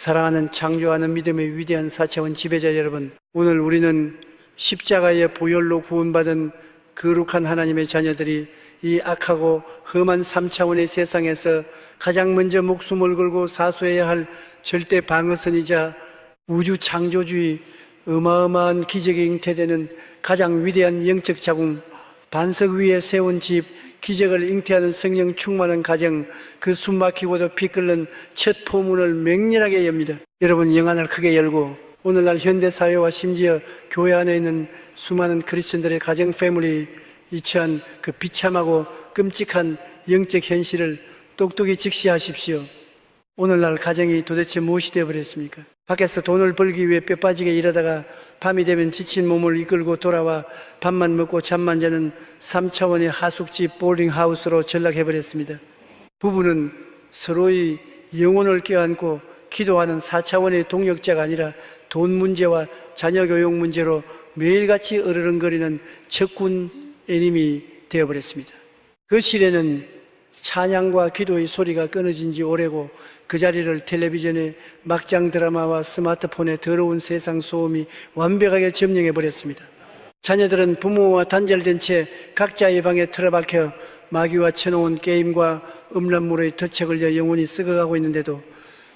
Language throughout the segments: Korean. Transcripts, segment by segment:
사랑하는 창조하는 믿음의 위대한 4차원 지배자 여러분, 오늘 우리는 십자가의 보혈로 구원받은 거룩한 하나님의 자녀들이 이 악하고 험한 3차원의 세상에서 가장 먼저 목숨을 걸고 사수해야 할 절대 방어선이자 우주 창조주의 어마어마한 기적이 잉태되는 가장 위대한 영적 자궁, 반석 위에 세운 집, 기적을 잉태하는 성령 충만한 가정, 그 숨막히고도 피 끓는 첫 포문을 맹렬하게 엽니다. 여러분, 영안을 크게 열고 오늘날 현대사회와 심지어 교회 안에 있는 수많은 크리스천들의 가정 패밀리 이처한 그 비참하고 끔찍한 영적 현실을 똑똑히 직시하십시오. 오늘날 가정이 도대체 무엇이 되어버렸습니까? 밖에서 돈을 벌기 위해 뼈빠지게 일하다가 밤이 되면 지친 몸을 이끌고 돌아와 밥만 먹고 잠만 자는 3차원의 하숙집 보링하우스로 전락해버렸습니다. 부부는 서로의 영혼을 껴안고 기도하는 4차원의 동역자가 아니라 돈 문제와 자녀 교육 문제로 매일같이 으르렁거리는 적군 애님이 되어버렸습니다. 그 시대는 찬양과 기도의 소리가 끊어진 지 오래고 그 자리를 텔레비전의 막장 드라마와 스마트폰의 더러운 세상 소음이 완벽하게 점령해버렸습니다. 자녀들은 부모와 단절된 채 각자의 방에 틀어박혀 마귀와 쳐놓은 게임과 음란물의 덫에 걸려 영혼이 썩어가고 있는데도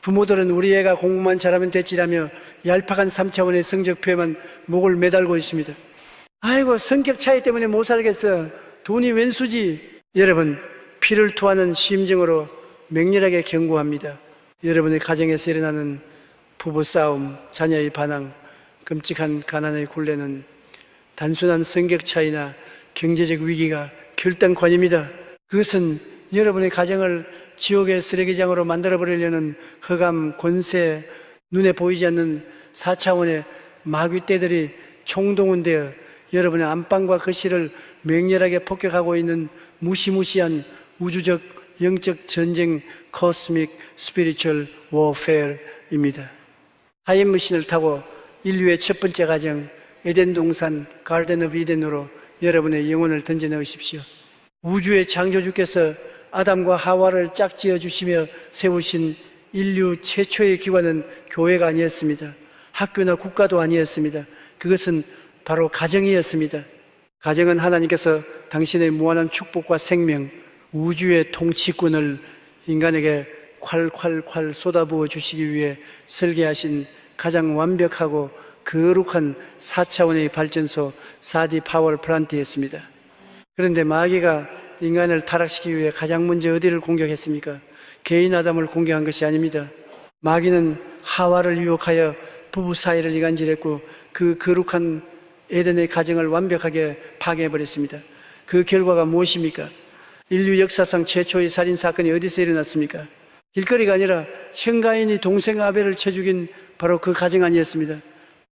부모들은 우리 애가 공부만 잘하면 됐지라며 얄팍한 3차원의 성적표에만 목을 매달고 있습니다. 아이고, 성격 차이 때문에 못 살겠어. 돈이 웬수지. 여러분, 피를 토하는 심정으로 맹렬하게 경고합니다. 여러분의 가정에서 일어나는 부부싸움, 자녀의 반항, 끔찍한 가난의 굴레는 단순한 성격 차이나 경제적 위기가 결단권입니다. 그것은 여러분의 가정을 지옥의 쓰레기장으로 만들어버리려는 허감, 권세, 눈에 보이지 않는 4차원의 마귀떼들이 총동원되어 여러분의 안방과 거실을 맹렬하게 폭격하고 있는 무시무시한 우주적 영적 전쟁, 코스믹 스피리추얼 워페어입니다. 타임머신을 타고 인류의 첫 번째 가정 에덴 동산 가든 오브 이덴으로 여러분의 영혼을 던져 넣으십시오. 우주의 창조주께서 아담과 하와를 짝지어 주시며 세우신 인류 최초의 기관은 교회가 아니었습니다. 학교나 국가도 아니었습니다. 그것은 바로 가정이었습니다. 가정은 하나님께서 당신의 무한한 축복과 생명, 우주의 통치권을 인간에게 콸콸콸 쏟아부어 주시기 위해 설계하신 가장 완벽하고 거룩한 4차원의 발전소 4D 파워 플란트였습니다. 그런데 마귀가 인간을 타락시키기 위해 가장 먼저 어디를 공격했습니까? 개인 아담을 공격한 것이 아닙니다. 마귀는 하와를 유혹하여 부부 사이를 이간질했고 그 거룩한 에덴의 가정을 완벽하게 파괴해버렸습니다. 그 결과가 무엇입니까? 인류 역사상 최초의 살인사건이 어디서 일어났습니까? 길거리가 아니라 형가인이 동생 아벨을 쳐 죽인 바로 그 가정 아니었습니다.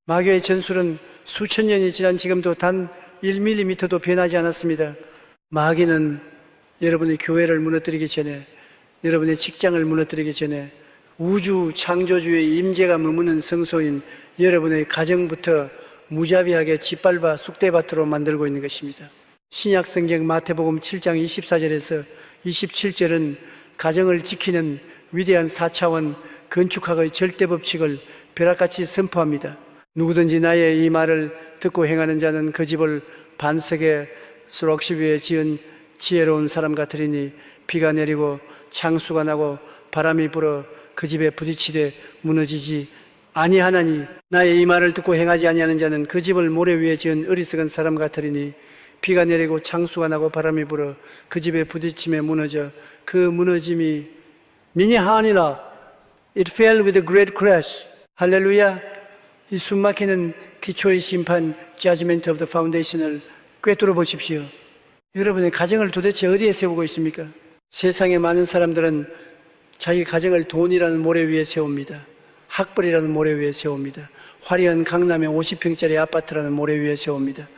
마귀의 전술은 수천 년이 지난 지금도 단 1mm도 변하지 않았습니다. 마귀는 여러분의 교회를 무너뜨리기 전에, 여러분의 직장을 무너뜨리기 전에 우주 창조주의 임재가 머무는 성소인 여러분의 가정부터 무자비하게 짓밟아 쑥대밭으로 만들고 있는 것입니다. 신약성경 마태복음 7장 24절에서 27절은 가정을 지키는 위대한 4차원 건축학의 절대법칙을 벼락같이 선포합니다. 누구든지 나의 이 말을 듣고 행하는 자는 그 집을 반석에 수록시 위에 지은 지혜로운 사람 같으리니 비가 내리고 창수가 나고 바람이 불어 그 집에 부딪히되 무너지지 아니하나니 나의 이 말을 듣고 행하지 아니하는 자는 그 집을 모래 위에 지은 어리석은 사람 같으리니 비가 내리고 창수가 나고 바람이 불어 그 집에 부딪힘에 무너져 그 무너짐이 미니하니라. It fell with a great crash. 할렐루야. 이 숨막히는 기초의 심판 Judgment of the Foundation을 꿰뚫어 보십시오. 여러분의 가정을 도대체 어디에 세우고 있습니까? 세상의 많은 사람들은 자기 가정을 돈이라는 모래 위에 세웁니다. 학벌이라는 모래 위에 세웁니다. 화려한 강남의 50평짜리 아파트라는 모래 위에 세웁니다.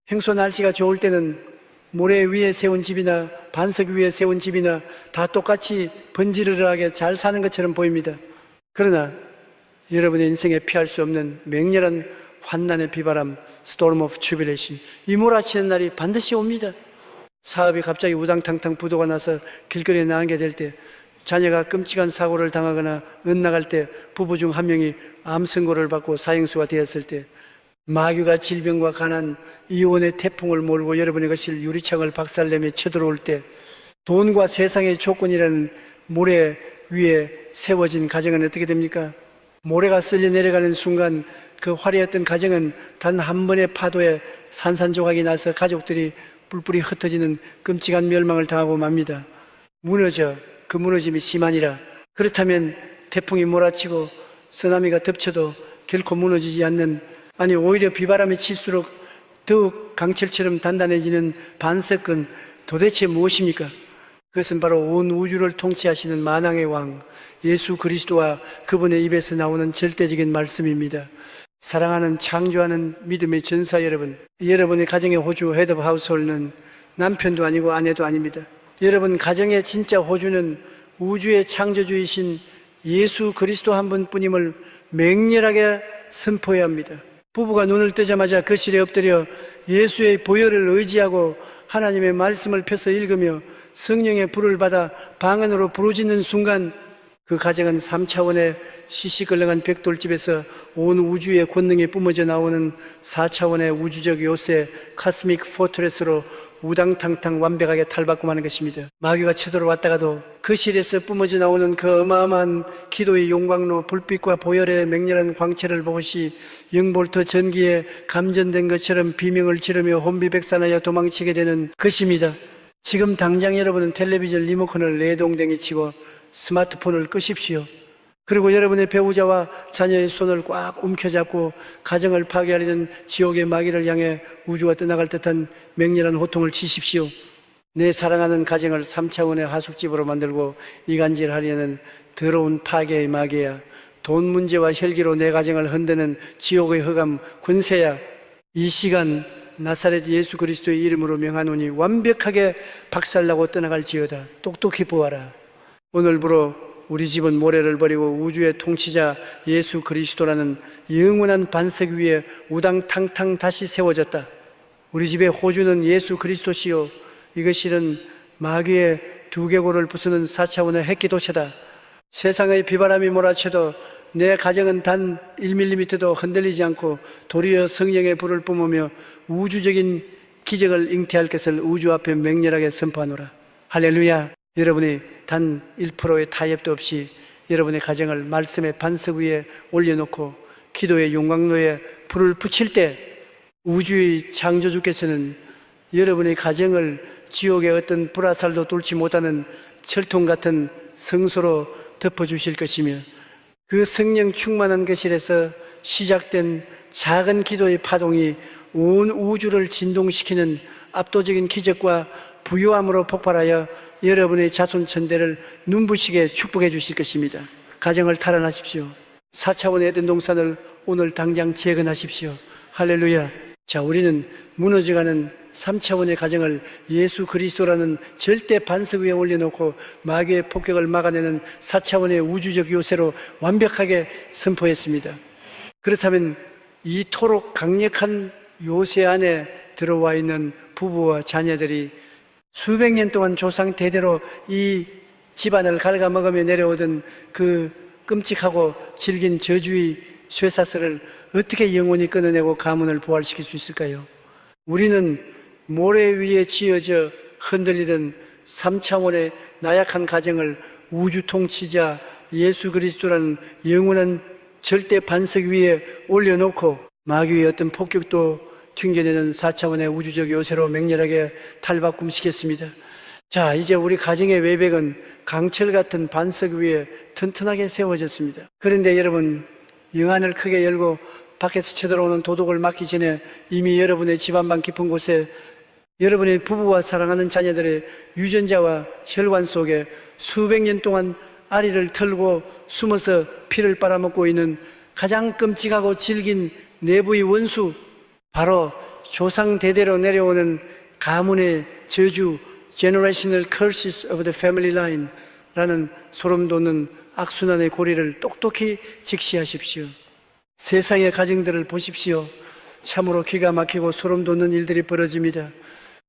평소 날씨가 좋을 때는 모래 위에 세운 집이나 반석 위에 세운 집이나 다 똑같이 번지르르하게 잘 사는 것처럼 보입니다. 그러나 여러분의 인생에 피할 수 없는 맹렬한 환난의 비바람, Storm of Tribulation, 이 몰아치는 날이 반드시 옵니다. 사업이 갑자기 우당탕탕 부도가 나서 길거리에 나가게 될 때 자녀가 끔찍한 사고를 당하거나 엇나갈 때 부부 중 한 명이 암 선고를 받고 사형수가 되었을 때, 마귀가 질병과 가난, 이혼의 태풍을 몰고 여러분의 것을 유리창을 박살내며 쳐들어올 때, 돈과 세상의 조건이라는 모래 위에 세워진 가정은 어떻게 됩니까? 모래가 쓸려 내려가는 순간 그 화려했던 가정은 단 한 번의 파도에 산산조각이 나서 가족들이 뿔뿔이 흩어지는 끔찍한 멸망을 당하고 맙니다. 그 무너짐이 심하니라. 그렇다면 태풍이 몰아치고 쓰나미가 덮쳐도 결코 무너지지 않는, 아니 오히려 비바람이 칠수록 더욱 강철처럼 단단해지는 반석은 도대체 무엇입니까? 그것은 바로 온 우주를 통치하시는 만왕의 왕 예수 그리스도와 그분의 입에서 나오는 절대적인 말씀입니다. 사랑하는 창조하는 믿음의 전사 여러분, 여러분의 가정의 호주 헤드 오브 하우스홀드는 남편도 아니고 아내도 아닙니다. 여러분 가정의 진짜 호주는 우주의 창조주이신 예수 그리스도 한 분뿐임을 맹렬하게 선포해야 합니다. 부부가 눈을 뜨자마자 거실에 엎드려 예수의 보혈을 의지하고 하나님의 말씀을 펴서 읽으며 성령의 불을 받아 방 안으로 부르짖는 순간 그 가정은 3차원의 시시걸렁한 벽돌집에서 온 우주의 권능이 뿜어져 나오는 4차원의 우주적 요새 카스믹 포트레스로 우당탕탕 완벽하게 탈바꿈하는 것입니다. 마귀가 쳐들어왔다가도 거실에서 뿜어져 나오는 그 어마어마한 기도의 용광로, 불빛과 보혈의 맹렬한 광채를 보고시 0볼트 전기에 감전된 것처럼 비명을 지르며 혼비백산하여 도망치게 되는 것입니다. 지금 당장 여러분은 텔레비전 리모컨을 내동댕이 치고 스마트폰을 끄십시오. 그리고 여러분의 배우자와 자녀의 손을 꽉 움켜잡고 가정을 파괴하려는 지옥의 마귀를 향해 우주가 떠나갈 듯한 맹렬한 호통을 치십시오. 내 사랑하는 가정을 3차원의 하숙집으로 만들고 이간질하려는 더러운 파괴의 마귀야. 돈 문제와 혈기로 내 가정을 흔드는 지옥의 흑암 권세야. 이 시간 나사렛 예수 그리스도의 이름으로 명하노니 완벽하게 박살나고 떠나갈지어다. 똑똑히 보아라. 오늘부로 우리 집은 모래를 버리고 우주의 통치자 예수 그리스도라는 영원한 반석 위에 우당탕탕 다시 세워졌다. 우리 집의 호주는 예수 그리스도시요, 이것실은 마귀의 두개골을 부수는 4차원의 핵기도체다. 세상의 비바람이 몰아쳐도 내 가정은 단 1mm도 흔들리지 않고 도리어 성령의 불을 뿜으며 우주적인 기적을 잉태할 것을 우주 앞에 맹렬하게 선포하노라. 할렐루야. 여러분이 단 1%의 타협도 없이 여러분의 가정을 말씀의 반석 위에 올려놓고 기도의 용광로에 불을 붙일 때 우주의 창조주께서는 여러분의 가정을 지옥의 어떤 불화살도 뚫지 못하는 철통 같은 성소로 덮어주실 것이며, 그 성령 충만한 거실에서 시작된 작은 기도의 파동이 온 우주를 진동시키는 압도적인 기적과 부요함으로 폭발하여 여러분의 자손 천대를 눈부시게 축복해 주실 것입니다. 가정을 탈환하십시오. 4차원의 에덴 동산을 오늘 당장 재건하십시오. 할렐루야. 자, 우리는 무너져가는 3차원의 가정을 예수 그리스도라는 절대 반석 위에 올려놓고 마귀의 폭격을 막아내는 4차원의 우주적 요새로 완벽하게 선포했습니다. 그렇다면 이토록 강력한 요새 안에 들어와 있는 부부와 자녀들이 수백 년 동안 조상 대대로 이 집안을 갉아먹으며 내려오던 그 끔찍하고 질긴 저주의 쇠사슬을 어떻게 영원히 끊어내고 가문을 부활시킬 수 있을까요? 우리는 모래 위에 지어져 흔들리던 3차원의 나약한 가정을 우주 통치자 예수 그리스도라는 영원한 절대 반석 위에 올려놓고 마귀의 어떤 폭격도 튕겨내는 4차원의 우주적 요새로 맹렬하게 탈바꿈시켰습니다. 자, 이제 우리 가정의 외벽은 강철 같은 반석 위에 튼튼하게 세워졌습니다. 그런데 여러분, 영안을 크게 열고 밖에서 쳐들어오는 도둑을 막기 전에 이미 여러분의 집안방 깊은 곳에 여러분의 부부와 사랑하는 자녀들의 유전자와 혈관 속에 수백 년 동안 아리를 털고 숨어서 피를 빨아먹고 있는 가장 끔찍하고 질긴 내부의 원수, 바로 조상 대대로 내려오는 가문의 저주, Generational Curses of the Family Line 라는 소름 돋는 악순환의 고리를 똑똑히 직시하십시오. 세상의 가정들을 보십시오. 참으로 기가 막히고 소름 돋는 일들이 벌어집니다.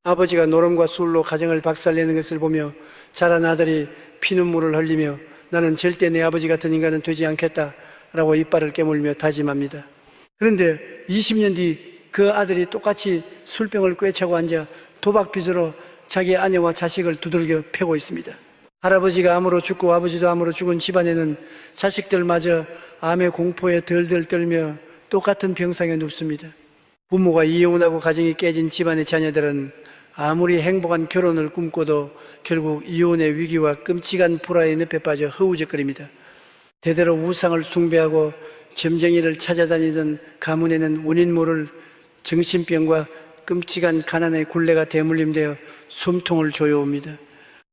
아버지가 노름과 술로 가정을 박살내는 것을 보며 자란 아들이 피눈물을 흘리며 나는 절대 내 아버지 같은 인간은 되지 않겠다라고 이빨을 깨물며 다짐합니다. 그런데 20년 뒤 그 아들이 똑같이 술병을 꿰차고 앉아 도박빚으로 자기 아내와 자식을 두들겨 패고 있습니다. 할아버지가 암으로 죽고 아버지도 암으로 죽은 집안에는 자식들마저 암의 공포에 덜덜 떨며 똑같은 병상에 눕습니다. 부모가 이혼하고 가정이 깨진 집안의 자녀들은 아무리 행복한 결혼을 꿈꿔도 결국 이혼의 위기와 끔찍한 불화의 늪에 빠져 허우적거립니다. 대대로 우상을 숭배하고 점쟁이를 찾아다니던 가문에는 원인 모를 정신병과 끔찍한 가난의 굴레가 대물림되어 숨통을 조여옵니다.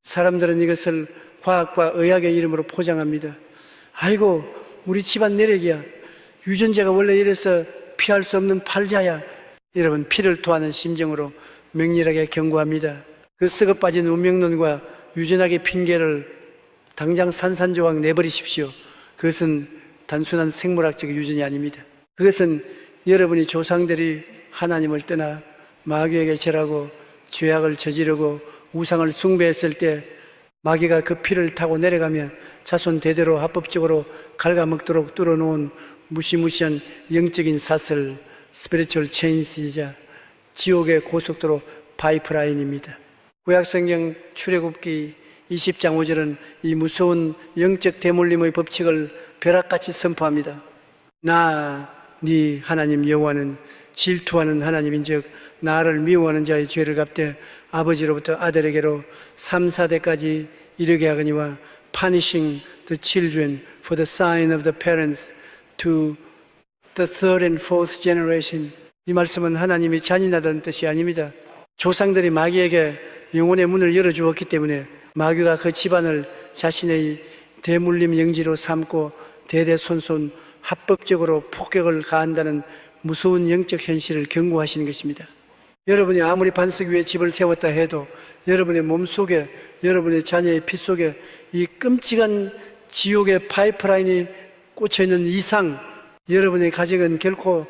사람들은 이것을 과학과 의학의 이름으로 포장합니다. 아이고, 우리 집안 내력이야. 유전자가 원래 이래서 피할 수 없는 팔자야. 여러분, 피를 토하는 심정으로 맹렬하게 경고합니다. 그 썩어 빠진 운명론과 유전학의 핑계를 당장 산산조각 내버리십시오. 그것은 단순한 생물학적 유전이 아닙니다. 그것은 여러분이 조상들이 하나님을 떠나 마귀에게 절하고 죄악을 저지르고 우상을 숭배했을 때 마귀가 그 피를 타고 내려가며 자손 대대로 합법적으로 갉아먹도록 뚫어놓은 무시무시한 영적인 사슬, 스피리추얼 체인스이자 지옥의 고속도로 파이프라인입니다. 구약성경 출애굽기 20장 5절은 이 무서운 영적 대물림의 법칙을 벼락같이 선포합니다. 나 네 하나님 여호와는 질투하는 하나님인즉 나를 미워하는 자의 죄를 갚되 아버지로부터 아들에게로 3, 4대까지 이르게 하거니와 punishing the children for the sign of the parents to the third and fourth generation. 이 말씀은 하나님이 잔인하다는 뜻이 아닙니다. 조상들이 마귀에게 영혼의 문을 열어주었기 때문에 마귀가 그 집안을 자신의 대물림 영지로 삼고 대대손손 합법적으로 폭격을 가한다는 무서운 영적 현실을 경고하시는 것입니다. 여러분이 아무리 반석 위에 집을 세웠다 해도 여러분의 몸속에, 여러분의 자녀의 피 속에 이 끔찍한 지옥의 파이프라인이 꽂혀있는 이상 여러분의 가정은 결코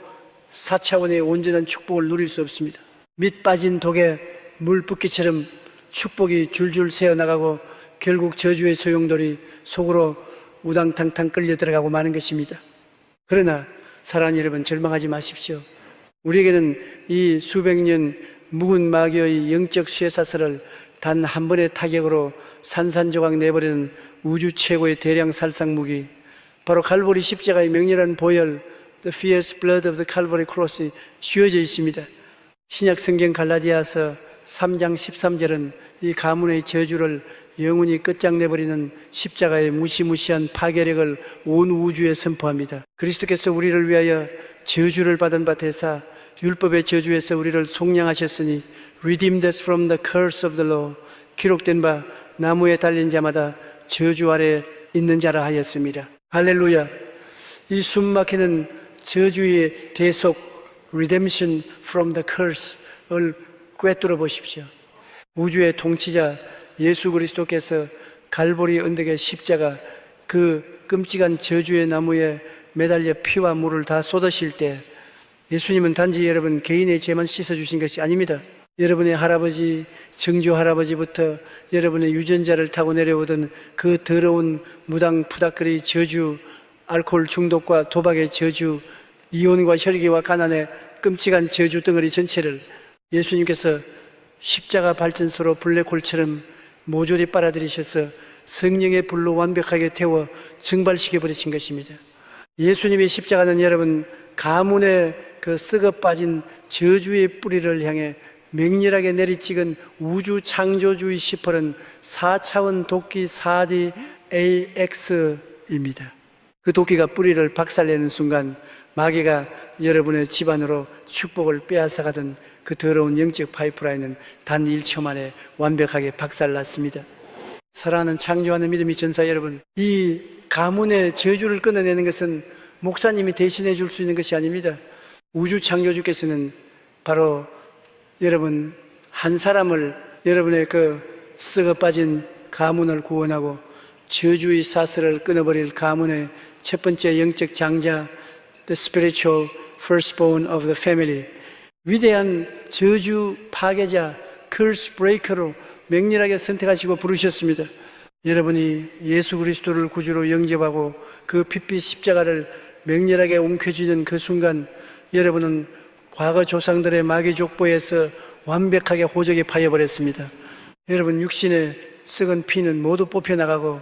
4차원의 온전한 축복을 누릴 수 없습니다. 밑 빠진 독에 물 붓기처럼 축복이 줄줄 새어나가고 결국 저주의 소용돌이 속으로 우당탕탕 끌려 들어가고 마는 것입니다. 그러나 사랑하는 여러분, 절망하지 마십시오. 우리에게는 이 수백 년 묵은 마귀의 영적 쇠사슬을 단 한 번의 타격으로 산산조각 내버리는 우주 최고의 대량 살상 무기, 바로 칼보리 십자가의 명렬한 보혈, The fierce blood of the Calvary Cross이 쥐어져 있습니다. 신약 성경 갈라디아서 3장 13절은 이 가문의 저주를 영원히 끝장내버리는 십자가의 무시무시한 파괴력을 온 우주에 선포합니다. 그리스도께서 우리를 위하여 저주를 받은 바 되사 율법의 저주에서 우리를 속량하셨으니 Redeemed us from the curse of the law. 기록된 바 나무에 달린 자마다 저주 아래 있는 자라 하였습니다. 할렐루야. 이 숨막히는 저주의 대속 Redemption from the curse를 꿰뚫어 보십시오. 우주의 통치자 예수 그리스도께서 갈보리 언덕의 십자가 그 끔찍한 저주의 나무에 매달려 피와 물을 다 쏟으실 때 예수님은 단지 여러분 개인의 죄만 씻어주신 것이 아닙니다. 여러분의 할아버지, 증조 할아버지부터 여러분의 유전자를 타고 내려오던 그 더러운 무당 푸닥거리 저주, 알코올 중독과 도박의 저주, 이혼과 혈기와 가난의 끔찍한 저주 덩어리 전체를 예수님께서 십자가 발전소로 블랙홀처럼 모조리 빨아들이셔서 성령의 불로 완벽하게 태워 증발시켜 버리신 것입니다. 예수님의 십자가는 여러분 가문의 그 썩어 빠진 저주의 뿌리를 향해 맹렬하게 내리찍은 우주 창조주의 시펄은 4차원 도끼 4D AX입니다. 그 도끼가 뿌리를 박살내는 순간 마귀가 여러분의 집안으로 축복을 빼앗아가던 그 더러운 영적 파이프라인은 단 1초 만에 완벽하게 박살났습니다. 사랑하는 창조하는 믿음의 전사 여러분, 이 가문의 저주를 끊어내는 것은 목사님이 대신해 줄 수 있는 것이 아닙니다. 우주 창조주께서는 바로 여러분 한 사람을 여러분의 그 썩어 빠진 가문을 구원하고 저주의 사슬을 끊어버릴 가문의 첫 번째 영적 장자, the spiritual firstborn of the family, 위대한 저주 파괴자, curse breaker로 맹렬하게 선택하시고 부르셨습니다. 여러분이 예수 그리스도를 구주로 영접하고 그 핏빛 십자가를 맹렬하게 움켜쥐는 그 순간 여러분은 과거 조상들의 마귀 족보에서 완벽하게 호적이 파여버렸습니다. 여러분 육신의 썩은 피는 모두 뽑혀나가고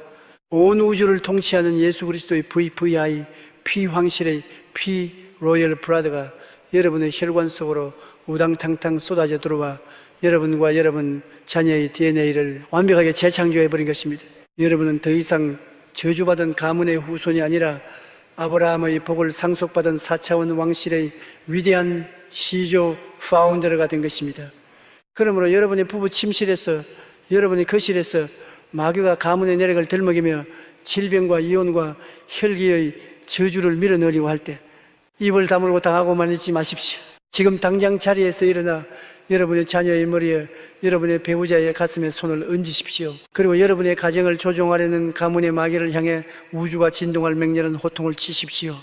온 우주를 통치하는 예수 그리스도의 VVI, 피황실의 피 로열 브라드가 여러분의 혈관 속으로 우당탕탕 쏟아져 들어와 여러분과 여러분 자녀의 DNA를 완벽하게 재창조해버린 것입니다. 여러분은 더 이상 저주받은 가문의 후손이 아니라 아브라함의 복을 상속받은 4차원 왕실의 위대한 시조 파운더가 된 것입니다. 그러므로 여러분의 부부 침실에서, 여러분의 거실에서 마귀가 가문의 내력을 들먹이며 질병과 이혼과 혈기의 저주를 밀어넣으려고 할 때 입을 다물고 당하고만 있지 마십시오. 지금 당장 자리에서 일어나 여러분의 자녀의 머리에, 여러분의 배우자의 가슴에 손을 얹으십시오. 그리고 여러분의 가정을 조종하려는 가문의 마귀를 향해 우주가 진동할 맹렬한 호통을 치십시오.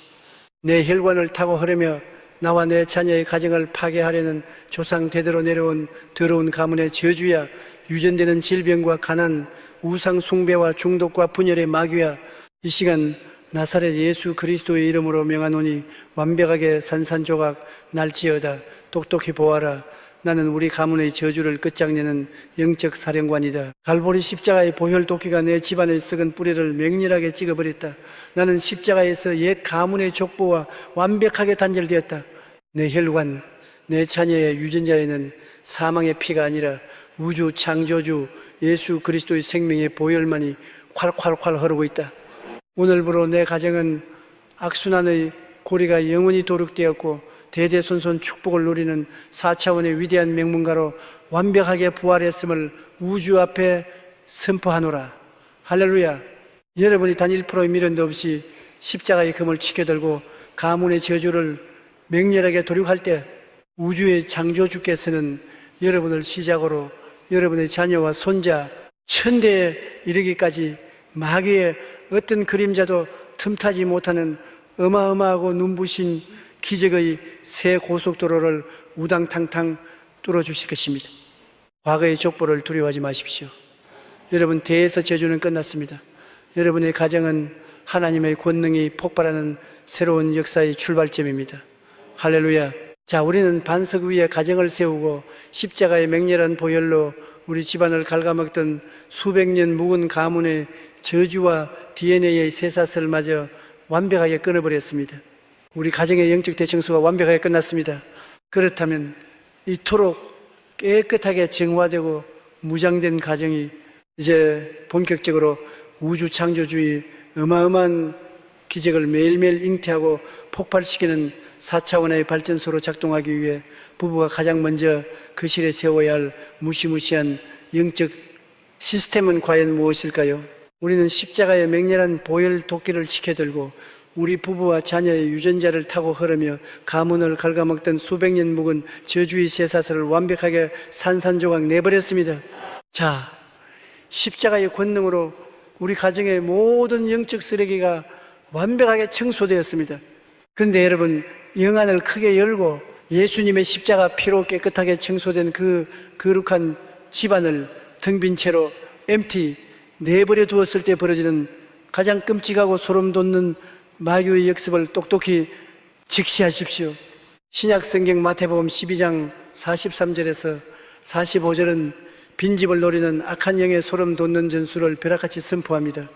내 혈관을 타고 흐르며 나와 내 자녀의 가정을 파괴하려는 조상 대대로 내려온 더러운 가문의 저주야, 유전되는 질병과 가난, 우상 숭배와 중독과 분열의 마귀야, 이 시간 나사렛 예수 그리스도의 이름으로 명하노니 완벽하게 산산조각 날지어다. 똑똑히 보아라. 나는 우리 가문의 저주를 끝장내는 영적 사령관이다. 갈보리 십자가의 보혈 도끼가 내 집안의 썩은 뿌리를 맹렬하게 찍어버렸다. 나는 십자가에서 옛 가문의 족보와 완벽하게 단절되었다. 내 혈관, 내 자녀의 유전자에는 사망의 피가 아니라 우주 창조주 예수 그리스도의 생명의 보혈만이 콸콸콸 흐르고 있다. 오늘부로 내 가정은 악순환의 고리가 영원히 도륙되었고 대대손손 축복을 누리는 4차원의 위대한 명문가로 완벽하게 부활했음을 우주 앞에 선포하노라. 할렐루야. 여러분이 단 1%의 미련도 없이 십자가의 금을 치켜들고 가문의 저주를 맹렬하게 도륙할 때 우주의 창조주께서는 여러분을 시작으로 여러분의 자녀와 손자 천대에 이르기까지 마귀의 어떤 그림자도 틈타지 못하는 어마어마하고 눈부신 기적의 새 고속도로를 우당탕탕 뚫어주실 것입니다. 과거의 족보를 두려워하지 마십시오. 여러분 대에서 저주는 끝났습니다. 여러분의 가정은 하나님의 권능이 폭발하는 새로운 역사의 출발점입니다. 할렐루야. 자, 우리는 반석 위에 가정을 세우고 십자가의 맹렬한 보혈로 우리 집안을 갉아먹던 수백 년 묵은 가문의 저주와 DNA의 쇠사슬을 마저 완벽하게 끊어버렸습니다. 우리 가정의 영적 대청소가 완벽하게 끝났습니다. 그렇다면 이토록 깨끗하게 정화되고 무장된 가정이 이제 본격적으로 우주 창조주의 어마어마한 기적을 매일매일 잉태하고 폭발시키는 4차원의 발전소로 작동하기 위해 부부가 가장 먼저 거실에 세워야 할 무시무시한 영적 시스템은 과연 무엇일까요? 우리는 십자가의 맹렬한 보혈 도끼를 지켜들고 우리 부부와 자녀의 유전자를 타고 흐르며 가문을 갉아먹던 수백 년 묵은 저주의 쇠사슬을 완벽하게 산산조각 내버렸습니다. 자, 십자가의 권능으로 우리 가정의 모든 영적 쓰레기가 완벽하게 청소되었습니다. 그런데 여러분, 영안을 크게 열고 예수님의 십자가 피로 깨끗하게 청소된 그 거룩한 집안을 텅 빈 채로 empty 내버려 두었을 때 벌어지는 가장 끔찍하고 소름 돋는 마귀의 역습을 똑똑히 직시하십시오. 신약 성경 마태복음 12장 43절에서 45절은 빈집을 노리는 악한 영의 소름 돋는 전술을 벼락같이 선포합니다.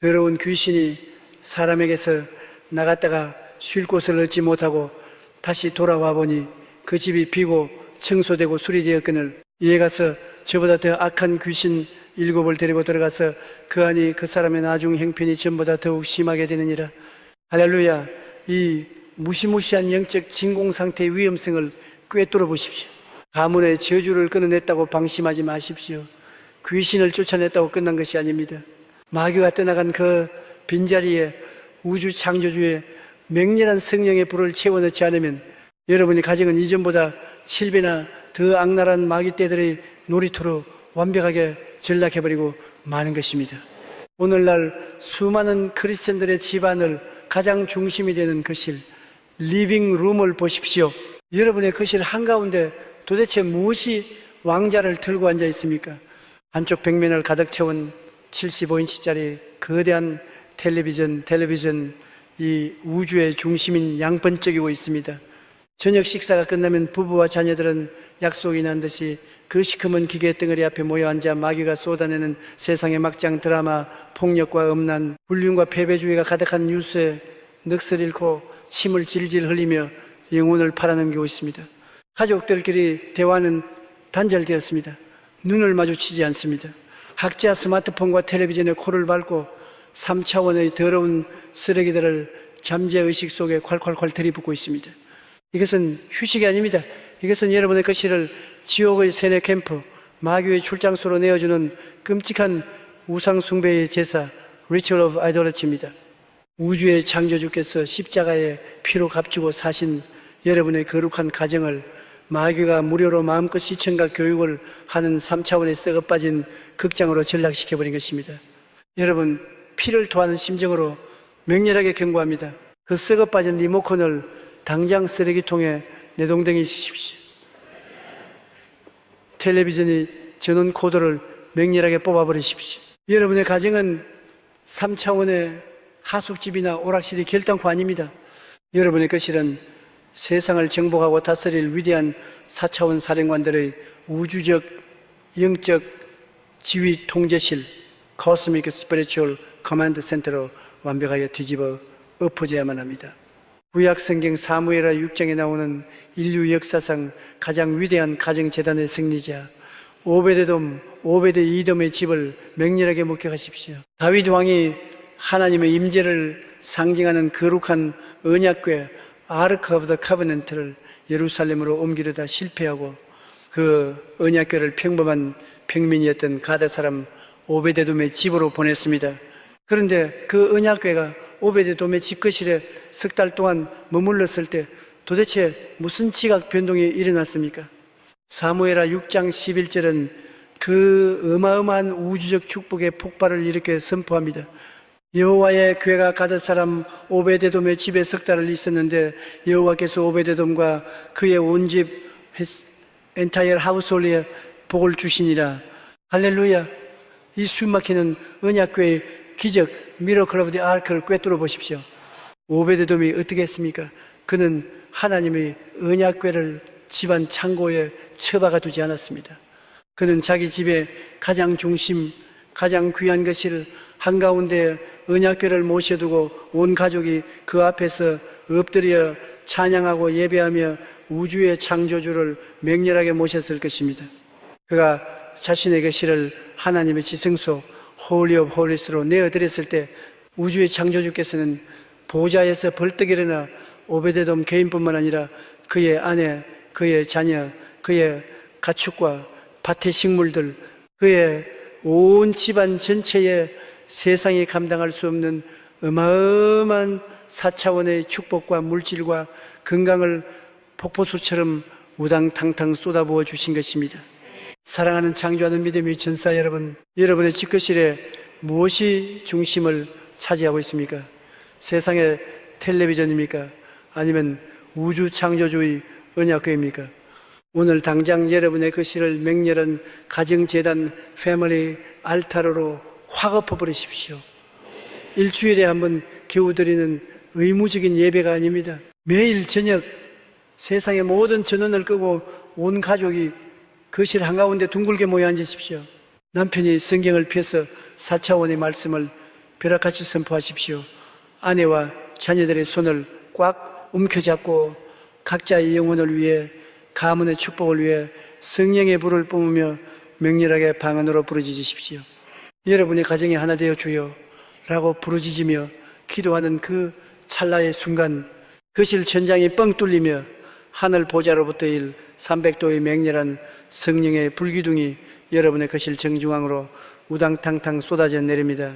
더러운 귀신이 사람에게서 나갔다가 쉴 곳을 얻지 못하고 다시 돌아와 보니 그 집이 비고 청소되고 수리되었거늘 이에 가서 저보다 더 악한 귀신 7을 데리고 들어가서 그 안이 그 사람의 나중 형편이 전보다 더욱 심하게 되느니라. 할렐루야. 이 무시무시한 영적 진공 상태의 위험성을 꿰뚫어 보십시오. 가문의 저주를 끊어냈다고 방심하지 마십시오. 귀신을 쫓아냈다고 끝난 것이 아닙니다. 마귀가 떠나간 그 빈자리에 우주 창조주의 맹렬한 성령의 불을 채워넣지 않으면 여러분의 가정은 이전보다 7배나 더 악랄한 마귀 떼들의 놀이터로 완벽하게 전락해버리고 마는 것입니다. 오늘날 수많은 크리스천들의 집안을 가장 중심이 되는 거실, 리빙 룸을 보십시오. 여러분의 거실 한가운데 도대체 무엇이 왕자를 들고 앉아 있습니까? 한쪽 벽면을 가득 채운 75인치짜리 거대한 텔레비전, 이 우주의 중심인 양번쩍이고 있습니다. 저녁 식사가 끝나면 부부와 자녀들은 약속이 난 듯이 그 시커먼 기계 덩어리 앞에 모여 앉아 마귀가 쏟아내는 세상의 막장 드라마, 폭력과 음란, 불륜과 패배주의가 가득한 뉴스에 넋을 잃고 침을 질질 흘리며 영혼을 팔아넘기고 있습니다. 가족들끼리 대화는 단절되었습니다. 눈을 마주치지 않습니다. 각자 스마트폰과 텔레비전에 코를 밟고 3차원의 더러운 쓰레기들을 잠재의식 속에 콸콸콸 들이붓고 있습니다. 이것은 휴식이 아닙니다. 이것은 여러분의 거실을 지옥의 세뇌 캠프, 마귀의 출장소로 내어주는 끔찍한 우상숭배의 제사, Ritual of Idolatry입니다. 우주의 창조주께서 십자가에 피로 값주고 사신 여러분의 거룩한 가정을 마귀가 무료로 마음껏 시청과 교육을 하는 3차원의 썩어빠진 극장으로 전락시켜버린 것입니다. 여러분, 피를 토하는 심정으로 맹렬하게 경고합니다. 그 썩어빠진 리모컨을 당장 쓰레기통에 내동댕이십시오. 텔레비전이 전원 코드를 맹렬하게 뽑아버리십시오. 여러분의 가정은 3차원의 하숙집이나 오락실이 결단코 아닙니다. 여러분의 거실은 세상을 정복하고 다스릴 위대한 4차원 사령관들의 우주적, 영적 지휘 통제실, Cosmic Spiritual Command Center로 완벽하게 뒤집어 엎어져야만 합니다. 구약 성경 사무엘하 6장에 나오는 인류 역사상 가장 위대한 가정재단의 승리자 오베데 이돔의 집을 맹렬하게 목격하십시오. 다윗 왕이 하나님의 임재를 상징하는 거룩한 언약궤 아르크 오브 더 카버넌트를 예루살렘으로 옮기려다 실패하고 그 언약궤를 평범한 평민이었던 가드 사람 오베데돔의 집으로 보냈습니다. 그런데 그 언약궤가 오베데돔의 집 거실에 석 달 동안 머물렀을 때 도대체 무슨 지각 변동이 일어났습니까? 사무엘하 6장 11절은 그 어마어마한 우주적 축복의 폭발을 이렇게 선포합니다. 여호와의 궤가 가드 사람 오베데돔의 집에 석 달을 있었는데 여호와께서 오베데돔과 그의 온 집 엔타이어 하우스홀드에 복을 주시니라. 할렐루야. 이 숨막히는 언약궤의 기적 미러클 오브 디 아크를 꿰뚫어 보십시오. 오베데돔이 어떻게 했습니까? 그는 하나님의 언약궤를 집안 창고에 처박아 두지 않았습니다. 그는 자기 집의 가장 중심, 가장 귀한 것을 한가운데 언약궤를 모셔두고 온 가족이 그 앞에서 엎드려 찬양하고 예배하며 우주의 창조주를 맹렬하게 모셨을 것입니다. 그가 자신의 거실을 하나님의 지성소 홀리 오브 홀리스로 내어드렸을 때 우주의 창조주께서는 보좌에서 벌떡 일어나 오베데돔 개인뿐만 아니라 그의 아내, 그의 자녀, 그의 가축과 밭의 식물들, 그의 온 집안 전체에 세상이 감당할 수 없는 어마어마한 4차원의 축복과 물질과 건강을 폭포수처럼 우당탕탕 쏟아부어 주신 것입니다. 사랑하는 창조하는 믿음의 전사 여러분, 여러분의 집거실에 무엇이 중심을 차지하고 있습니까? 세상의 텔레비전입니까? 아니면 우주 창조주의 언약궤입니까? 오늘 당장 여러분의 거실을 맹렬한 가정재단 패밀리 알타로로 확 엎어버리십시오. 일주일에 한번 겨우드리는 의무적인 예배가 아닙니다. 매일 저녁 세상의 모든 전원을 끄고 온 가족이 거실 한가운데 둥글게 모여 앉으십시오. 남편이 성경을 펴서 4차원의 말씀을 벼락같이 선포하십시오. 아내와 자녀들의 손을 꽉 움켜잡고 각자의 영혼을 위해, 가문의 축복을 위해 성령의 불을 뿜으며 맹렬하게 방 안으로 부르짖으십시오. 여러분의 가정이 하나 되어 주여 라고 부르짖으며 기도하는 그 찰나의 순간 거실 천장이 뻥 뚫리며 하늘 보좌로부터 300도의 맹렬한 성령의 불기둥이 여러분의 거실 정중앙으로 우당탕탕 쏟아져 내립니다.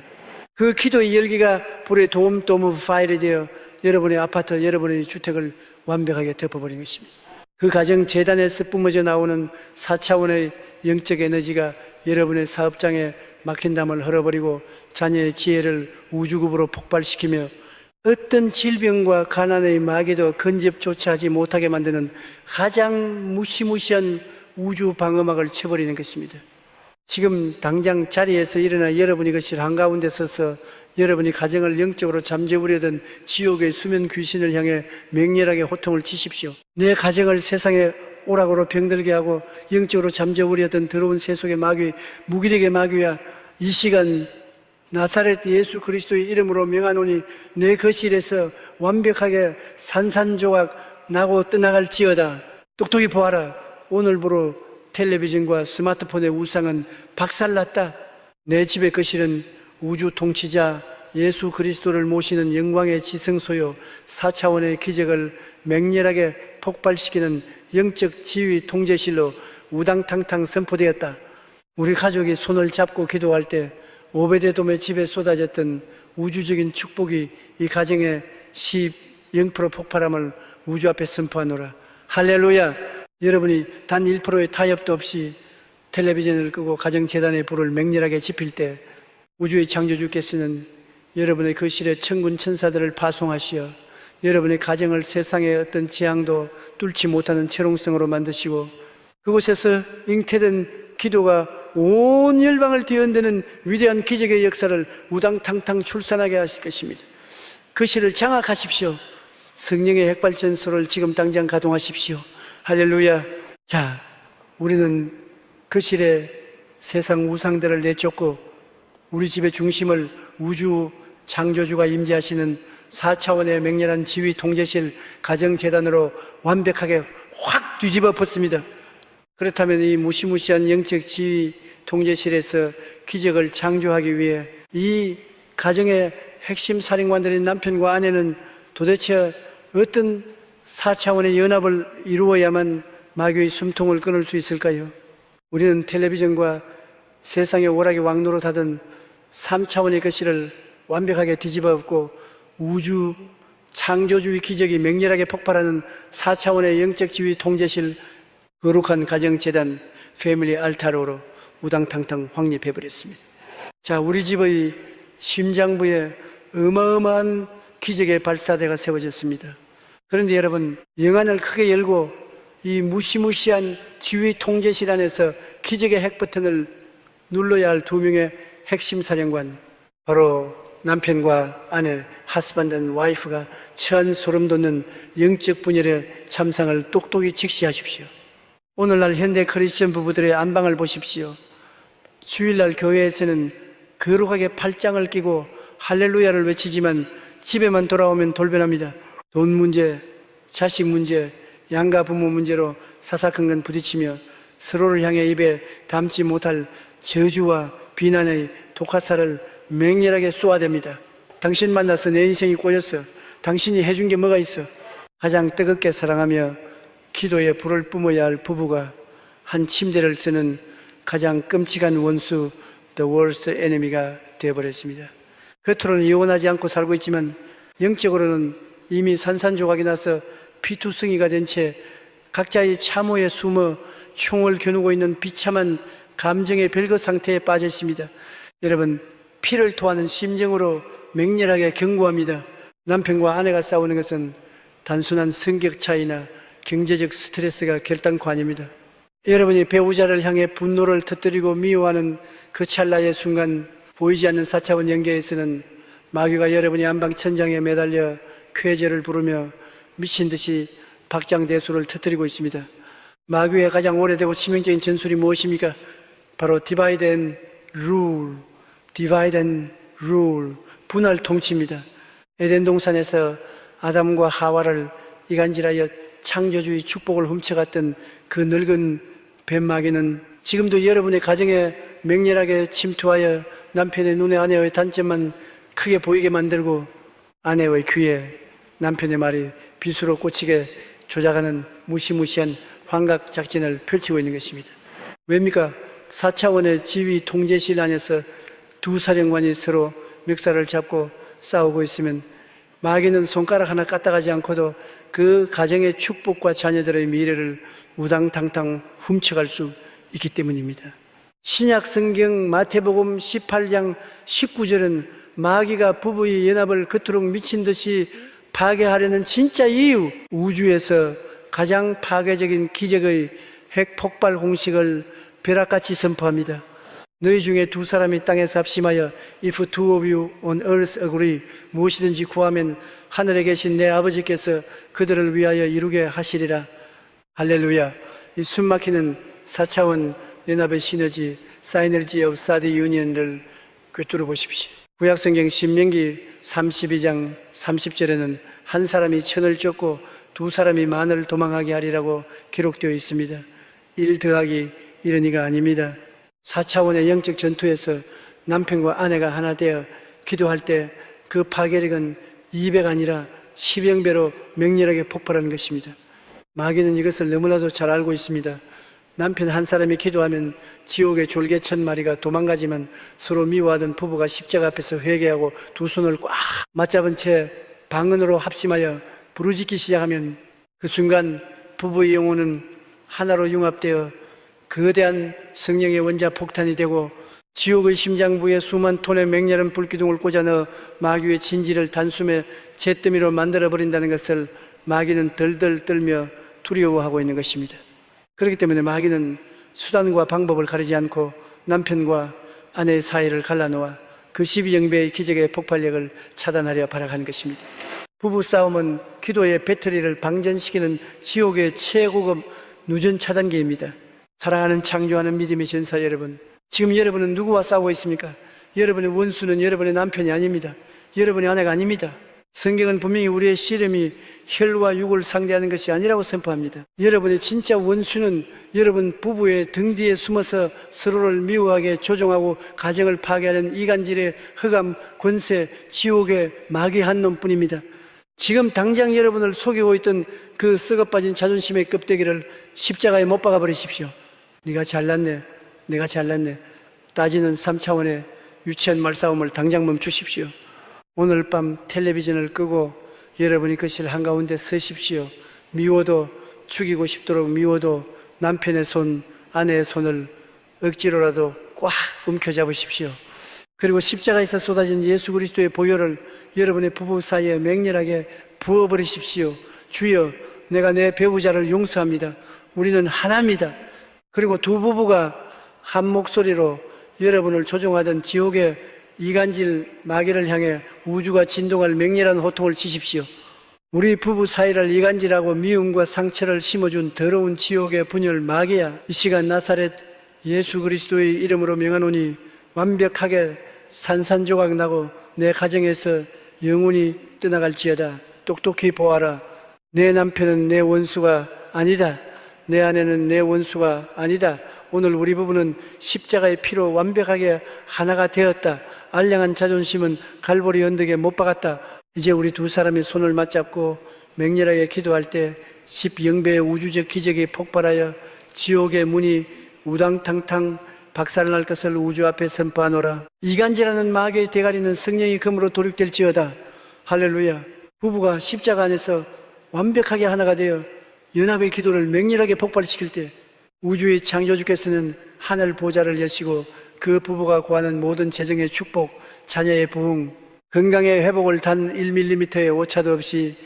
그 기도의 열기가 불의 도움 파일이 되어 여러분의 아파트, 여러분의 주택을 완벽하게 덮어버린 것입니다. 그 가정 재단에서 뿜어져 나오는 4차원의 영적 에너지가 여러분의 사업장에 막힌 담을 흘러버리고 자녀의 지혜를 우주급으로 폭발시키며 어떤 질병과 가난의 마귀도 근접조차 하지 못하게 만드는 가장 무시무시한 우주 방어막을 쳐버리는 것입니다. 지금 당장 자리에서 일어나 여러분이 것을 한가운데 서서 여러분이 가정을 영적으로 잠재우려던 지옥의 수면 귀신을 향해 맹렬하게 호통을 치십시오. 내 가정을 세상에 오락으로 병들게 하고 영적으로 잠재우려던 더러운 세속의 마귀, 무기력의 마귀야, 이 시간 나사렛 예수 그리스도의 이름으로 명하노니 내 거실에서 완벽하게 산산조각 나고 떠나갈지어다. 똑똑히 보아라. 오늘부로 텔레비전과 스마트폰의 우상은 박살났다. 내 집의 거실은 우주 통치자 예수 그리스도를 모시는 영광의 지성소요 4차원의 기적을 맹렬하게 폭발시키는 영적 지휘 통제실로 우당탕탕 선포되었다. 우리 가족이 손을 잡고 기도할 때 오베데돔의 집에 쏟아졌던 우주적인 축복이 이 가정에 0% 폭발함을 우주 앞에 선포하노라. 할렐루야. 여러분이 단 1%의 타협도 없이 텔레비전을 끄고 가정재단의 불을 맹렬하게 지필 때 우주의 창조주께서는 여러분의 거실에 천군 천사들을 파송하시어 여러분의 가정을 세상의 어떤 재앙도 뚫지 못하는 채롱성으로 만드시고 그곳에서 잉태된 기도가 온 열방을 뒤흔드는 위대한 기적의 역사를 우당탕탕 출산하게 하실 것입니다. 거실을 장악하십시오. 성령의 핵발전소를 지금 당장 가동하십시오. 할렐루야. 자, 우리는 거실에 세상 우상들을 내쫓고 우리 집의 중심을 우주 창조주가 임재하시는 4차원의 맹렬한 지휘 통제실 가정재단으로 완벽하게 확 뒤집어 엎었습니다. 그렇다면 이 무시무시한 영적 지휘 통제실에서 기적을 창조하기 위해 이 가정의 핵심 사령관들인 남편과 아내는 도대체 어떤 4차원의 연합을 이루어야만 마귀의 숨통을 끊을 수 있을까요? 우리는 텔레비전과 세상의 오락의 왕노릇하던 3차원의 거실을 완벽하게 뒤집어 엎고 우주 창조주의 기적이 맹렬하게 폭발하는 4차원의 영적 지휘 통제실 거룩한 가정재단 패밀리 알타로로 우당탕탕 확립해버렸습니다. 자, 우리 집의 심장부에 어마어마한 기적의 발사대가 세워졌습니다. 그런데 여러분, 영안을 크게 열고 이 무시무시한 지휘 통제실 안에서 기적의 핵버튼을 눌러야 할 두 명의 핵심 사령관, 바로 남편과 아내, 하스반드 와이프가 처한 소름 돋는 영적 분열의 참상을 똑똑히 직시하십시오. 오늘날 현대 크리스천 부부들의 안방을 보십시오. 주일날 교회에서는 거룩하게 팔짱을 끼고 할렐루야를 외치지만 집에만 돌아오면 돌변합니다. 돈 문제, 자식 문제, 양가 부모 문제로 사사건건 부딪히며 서로를 향해 입에 담지 못할 저주와 비난의 독화살을 맹렬하게 쏘아댑니다. 당신 만나서 내 인생이 꼬였어. 당신이 해준 게 뭐가 있어? 가장 뜨겁게 사랑하며 기도에 불을 뿜어야 할 부부가 한 침대를 쓰는 가장 끔찍한 원수, the worst enemy가 되어버렸습니다. 겉으로는 이혼하지 않고 살고 있지만 영적으로는 이미 산산조각이 나서 피투성이가 된 채 각자의 참호에 숨어 총을 겨누고 있는 비참한 감정의 별거 상태에 빠져 있습니다. 여러분, 피를 토하는 심정으로 맹렬하게 경고합니다. 남편과 아내가 싸우는 것은 단순한 성격 차이나 경제적 스트레스가 결단코 아닙니다. 여러분이 배우자를 향해 분노를 터뜨리고 미워하는 그 찰나의 순간 보이지 않는 4차원 영계에서는 마귀가 여러분이 안방 천장에 매달려 쾌제를 부르며 미친 듯이 박장대소를 터뜨리고 있습니다. 마귀의 가장 오래되고 치명적인 전술이 무엇입니까? 바로 divide and rule, 분할 통치입니다. 에덴 동산에서 아담과 하와를 이간질하여 창조주의 축복을 훔쳐갔던 그 늙은 뱀마귀는 지금도 여러분의 가정에 맹렬하게 침투하여 남편의 눈에 아내의 단점만 크게 보이게 만들고 아내의 귀에 남편의 말이 비수로 꽂히게 조작하는 무시무시한 환각 작전을 펼치고 있는 것입니다. 왜입니까? 4차원의 지휘 통제실 안에서 두 사령관이 서로 멱살을 잡고 싸우고 있으면 마귀는 손가락 하나 까딱하지 않고도 그 가정의 축복과 자녀들의 미래를 우당탕탕 훔쳐갈 수 있기 때문입니다. 신약 성경 마태복음 18장 19절은 마귀가 부부의 연합을 그토록 미친 듯이 파괴하려는 진짜 이유, 우주에서 가장 파괴적인 기적의 핵 폭발 공식을 벼락같이 선포합니다. 너희 중에 두 사람이 땅에서 합심하여 If two of you on earth agree 무엇이든지 구하면 하늘에 계신 내 아버지께서 그들을 위하여 이루게 하시리라. 할렐루야. 이 숨막히는 4차원 연합의 시너지 사이너지 오브 사드 유니언을 꿰뚫어 보십시오. 구약성경 신명기 32장 30절에는 한 사람이 천을 쫓고 두 사람이 만을 도망하게 하리라고 기록되어 있습니다. 1 더하기 1은 아닙니다. 4차원의 영적 전투에서 남편과 아내가 하나 되어 기도할 때 그 파괴력은 200 아니라 10여 배로 맹렬하게 폭발하는 것입니다. 마귀는 이것을 너무나도 잘 알고 있습니다. 남편 한 사람이 기도하면 지옥의 졸개 1000마리가 도망가지만 서로 미워하던 부부가 십자가 앞에서 회개하고 두 손을 꽉 맞잡은 채 방언으로 합심하여 부르짖기 시작하면 그 순간 부부의 영혼은 하나로 융합되어 거대한 성령의 원자 폭탄이 되고 지옥의 심장부에 수만 톤의 맹렬한 불기둥을 꽂아 넣어 마귀의 진지를 단숨에 잿더미로 만들어버린다는 것을 마귀는 덜덜 떨며 두려워하고 있는 것입니다. 그렇기 때문에 마귀는 수단과 방법을 가리지 않고 남편과 아내의 사이를 갈라놓아 그 12영배의 기적의 폭발력을 차단하려 발악하는 것입니다. 부부싸움은 기도의 배터리를 방전시키는 지옥의 최고급 누전 차단기입니다. 사랑하는 창조하는 믿음의 전사 여러분, 지금 여러분은 누구와 싸우고 있습니까? 여러분의 원수는 여러분의 남편이 아닙니다. 여러분의 아내가 아닙니다. 성경은 분명히 우리의 씨름이 혈과 육을 상대하는 것이 아니라고 선포합니다. 여러분의 진짜 원수는 여러분 부부의 등 뒤에 숨어서 서로를 미워하게 조종하고 가정을 파괴하는 이간질의 흑암 권세 지옥의 마귀 한 놈뿐입니다. 지금 당장 여러분을 속이고 있던 그 썩어빠진 자존심의 껍데기를 십자가에 못 박아 버리십시오. 네가 잘났네, 내가 잘났네 따지는 3차원의 유치한 말싸움을 당장 멈추십시오. 오늘 밤 텔레비전을 끄고 여러분이 거실 한가운데 서십시오. 미워도 죽이고 싶도록 미워도 남편의 손, 아내의 손을 억지로라도 꽉 움켜잡으십시오. 그리고 십자가에서 쏟아진 예수 그리스도의 보혈을 여러분의 부부 사이에 맹렬하게 부어버리십시오. 주여, 내가 내 배우자를 용서합니다. 우리는 하나입니다. 그리고 두 부부가 한 목소리로 여러분을 조종하던 지옥의 이간질 마귀를 향해 우주가 진동할 맹렬한 호통을 치십시오. 우리 부부 사이를 이간질하고 미움과 상처를 심어준 더러운 지옥의 분열 마귀야, 이 시간 나사렛 예수 그리스도의 이름으로 명하노니 완벽하게 산산조각 나고 내 가정에서 영원히 떠나갈지어다. 똑똑히 보아라. 내 남편은 내 원수가 아니다. 내 아내는 내 원수가 아니다. 오늘 우리 부부는 십자가의 피로 완벽하게 하나가 되었다. 알량한 자존심은 갈보리 언덕에 못 박았다. 이제 우리 두 사람이 손을 맞잡고 맹렬하게 기도할 때 10영배의 우주적 기적이 폭발하여 지옥의 문이 우당탕탕 박살날 것을 우주 앞에 선포하노라. 이간질하는 마귀의 대가리는 성령이 금으로 도륙될지어다. 할렐루야. 부부가 십자가 안에서 완벽하게 하나가 되어 연합의 기도를 맹렬하게 폭발시킬 때 우주의 창조주께서는 하늘 보좌를 여시고 그 부부가 구하는 모든 재정의 축복, 자녀의 부흥, 건강의 회복을 단 1mm의 오차도 없이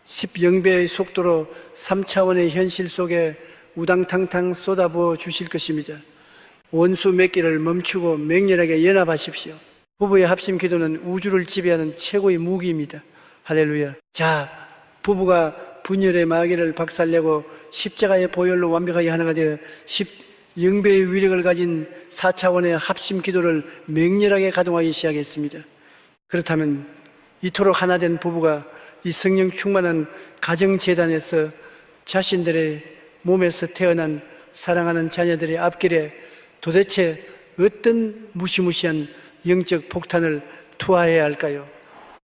10영배의 속도로 3차원의 현실 속에 우당탕탕 쏟아부어 주실 것입니다. 원수 맺기를 멈추고 맹렬하게 연합하십시오. 부부의 합심 기도는 우주를 지배하는 최고의 무기입니다. 할렐루야. 자, 부부가 분열의 마귀를 박살내고 십자가의 보혈로 완벽하게 하나가 되어 10영배의 위력을 가진 4차원의 합심 기도를 맹렬하게 가동하기 시작했습니다. 그렇다면 이토록 하나 된 부부가 이 성령 충만한 가정재단에서 자신들의 몸에서 태어난 사랑하는 자녀들의 앞길에 도대체 어떤 무시무시한 영적 폭탄을 투하해야 할까요?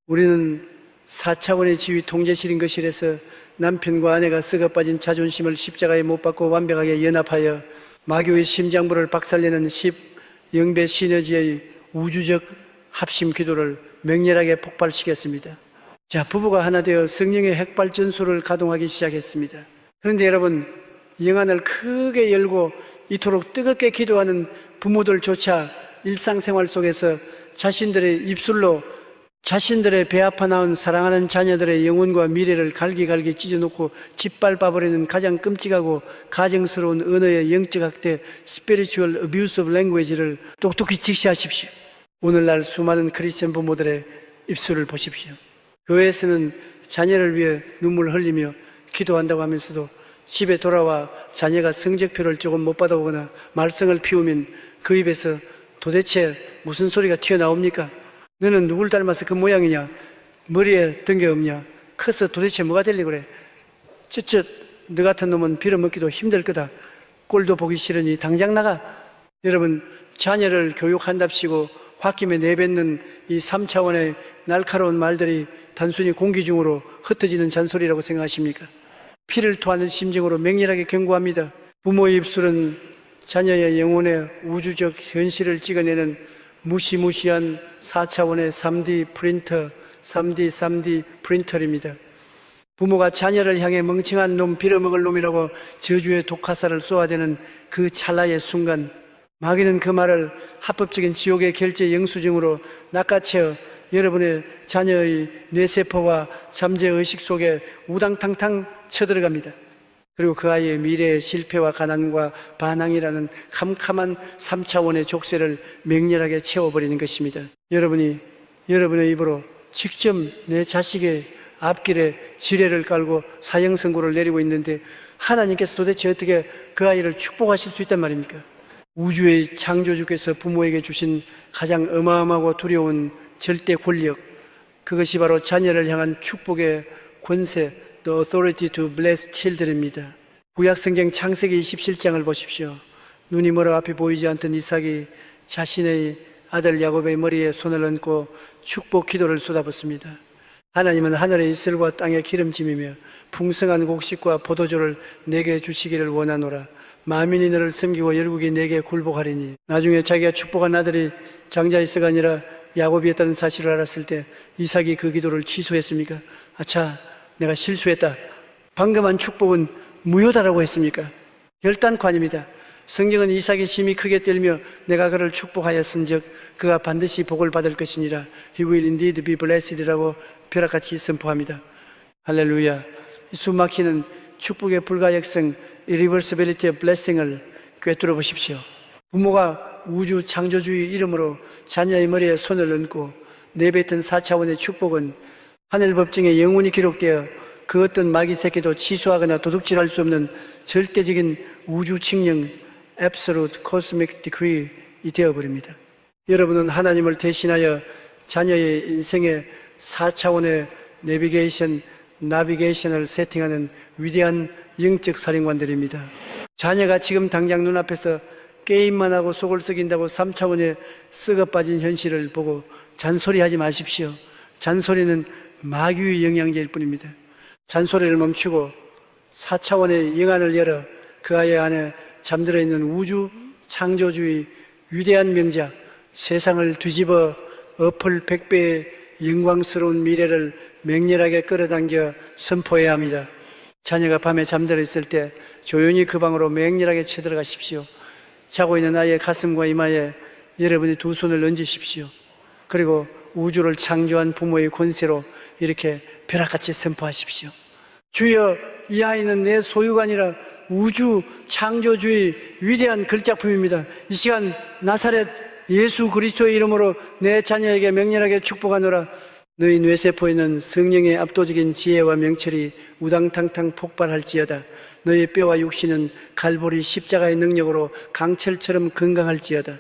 우리는 4차원의 지위 통제실인 거실에서 남편과 아내가 썩어빠진 자존심을 십자가에 못 박고 완벽하게 연합하여 마귀의 심장부를 박살내는 10영배 시너지의 우주적 합심 기도를 맹렬하게 폭발시켰습니다. 자, 부부가 하나 되어 성령의 핵발전소를 가동하기 시작했습니다. 그런데 여러분, 영안을 크게 열고 이토록 뜨겁게 기도하는 부모들조차 일상생활 속에서 자신들의 입술로 자신들의 배 아파 낳은 사랑하는 자녀들의 영혼과 미래를 갈기갈기 찢어놓고 짓밟아버리는 가장 끔찍하고 가증스러운 언어의 영적 학대 Spiritual Abuse of Language를 똑똑히 직시하십시오. 오늘날 수많은 크리스천 부모들의 입술을 보십시오. 교회에서는 자녀를 위해 눈물을 흘리며 기도한다고 하면서도 집에 돌아와 자녀가 성적표를 조금 못 받아오거나 말썽을 피우면 그 입에서 도대체 무슨 소리가 튀어나옵니까? 너는 누굴 닮아서 그 모양이냐? 머리에 든 게 없냐? 커서 도대체 뭐가 되려고 그래? 쯧쯧 너 같은 놈은 빌어먹기도 힘들 거다. 꼴도 보기 싫으니 당장 나가. 여러분, 자녀를 교육한답시고 홧김에 내뱉는 이 3차원의 날카로운 말들이 단순히 공기 중으로 흩어지는 잔소리라고 생각하십니까? 피를 토하는 심정으로 맹렬하게 경고합니다. 부모의 입술은 자녀의 영혼의 우주적 현실을 찍어내는 무시무시한 4차원의 3D 프린터, 3D 프린터입니다. 부모가 자녀를 향해 멍청한 놈, 빌어먹을 놈이라고 저주의 독화살을 쏘아대는 그 찰나의 순간, 마귀는 그 말을 합법적인 지옥의 결제 영수증으로 낚아채어 여러분의 자녀의 뇌세포와 잠재의식 속에 우당탕탕 쳐들어갑니다. 그리고 그 아이의 미래의 실패와 가난과 반항이라는 캄캄한 3차원의 족쇄를 맹렬하게 채워버리는 것입니다. 여러분이 여러분의 입으로 직접 내 자식의 앞길에 지뢰를 깔고 사형 선고를 내리고 있는데 하나님께서 도대체 어떻게 그 아이를 축복하실 수 있단 말입니까? 우주의 창조주께서 부모에게 주신 가장 어마어마하고 두려운 절대 권력, 그것이 바로 자녀를 향한 축복의 권세, The authority to bless children입니다. 구약성경 창세기 27장을 보십시오. 눈이 멀어 앞이 보이지 않던 이삭이 자신의 아들 야곱의 머리에 손을 얹고 축복 기도를 쏟아붓습니다. 하나님은 하늘의 이슬과 땅의 기름짐이며 풍성한 곡식과 포도주를 내게 주시기를 원하노라. 만민이 너를 섬기고 열국이 내게 굴복하리니. 나중에 자기가 축복한 아들이 장자 이삭이 아니라 야곱이었다는 사실을 알았을 때 이삭이 그 기도를 취소했습니까? 아차, 내가 실수했다. 방금 한 축복은 무효다라고 했습니까? 결단코 아닙니다. 성경은 이삭이 심히 크게 떨며 내가 그를 축복하였은즉 그가 반드시 복을 받을 것이니라. He will indeed be blessed라고 벼락같이 선포합니다. 할렐루야. 숨막히는 축복의 불가역성 irreversibility of blessing을 꿰뚫어 보십시오. 부모가 우주 창조주의 이름으로 자녀의 머리에 손을 얹고 내뱉은 4차원의 축복은 하늘 법정에 영원히 기록되어 그 어떤 마귀 새끼도 취소하거나 도둑질할 수 없는 절대적인 우주 칙령 Absolute Cosmic Decree이 되어버립니다. 여러분은 하나님을 대신하여 자녀의 인생의 4차원의 나비게이션을 세팅하는 위대한 영적 사령관들입니다. 자녀가 지금 당장 눈앞에서 게임만 하고 속을 썩인다고 3차원의 썩어빠진 현실을 보고 잔소리하지 마십시오. 잔소리는 마귀의 영향제일 뿐입니다. 잔소리를 멈추고 4차원의 영안을 열어 그 아이 안에 잠들어 있는 우주 창조주의 위대한 명작, 세상을 뒤집어 엎을 100배의 영광스러운 미래를 맹렬하게 끌어당겨 선포해야 합니다. 자녀가 밤에 잠들어 있을 때 조용히 그 방으로 맹렬하게 쳐들어가십시오. 자고 있는 아이의 가슴과 이마에 여러분이 두 손을 얹으십시오. 그리고 우주를 창조한 부모의 권세로 이렇게 벼락같이 선포하십시오. 주여, 이 아이는 내 소유가 아니라 우주 창조주의 위대한 걸작품입니다. 이 시간 나사렛 예수 그리스도의 이름으로 내 자녀에게 맹렬하게 축복하노라. 너희 뇌세포에는 성령의 압도적인 지혜와 명철이 우당탕탕 폭발할지어다. 너희 뼈와 육신은 갈보리 십자가의 능력으로 강철처럼 건강할지어다.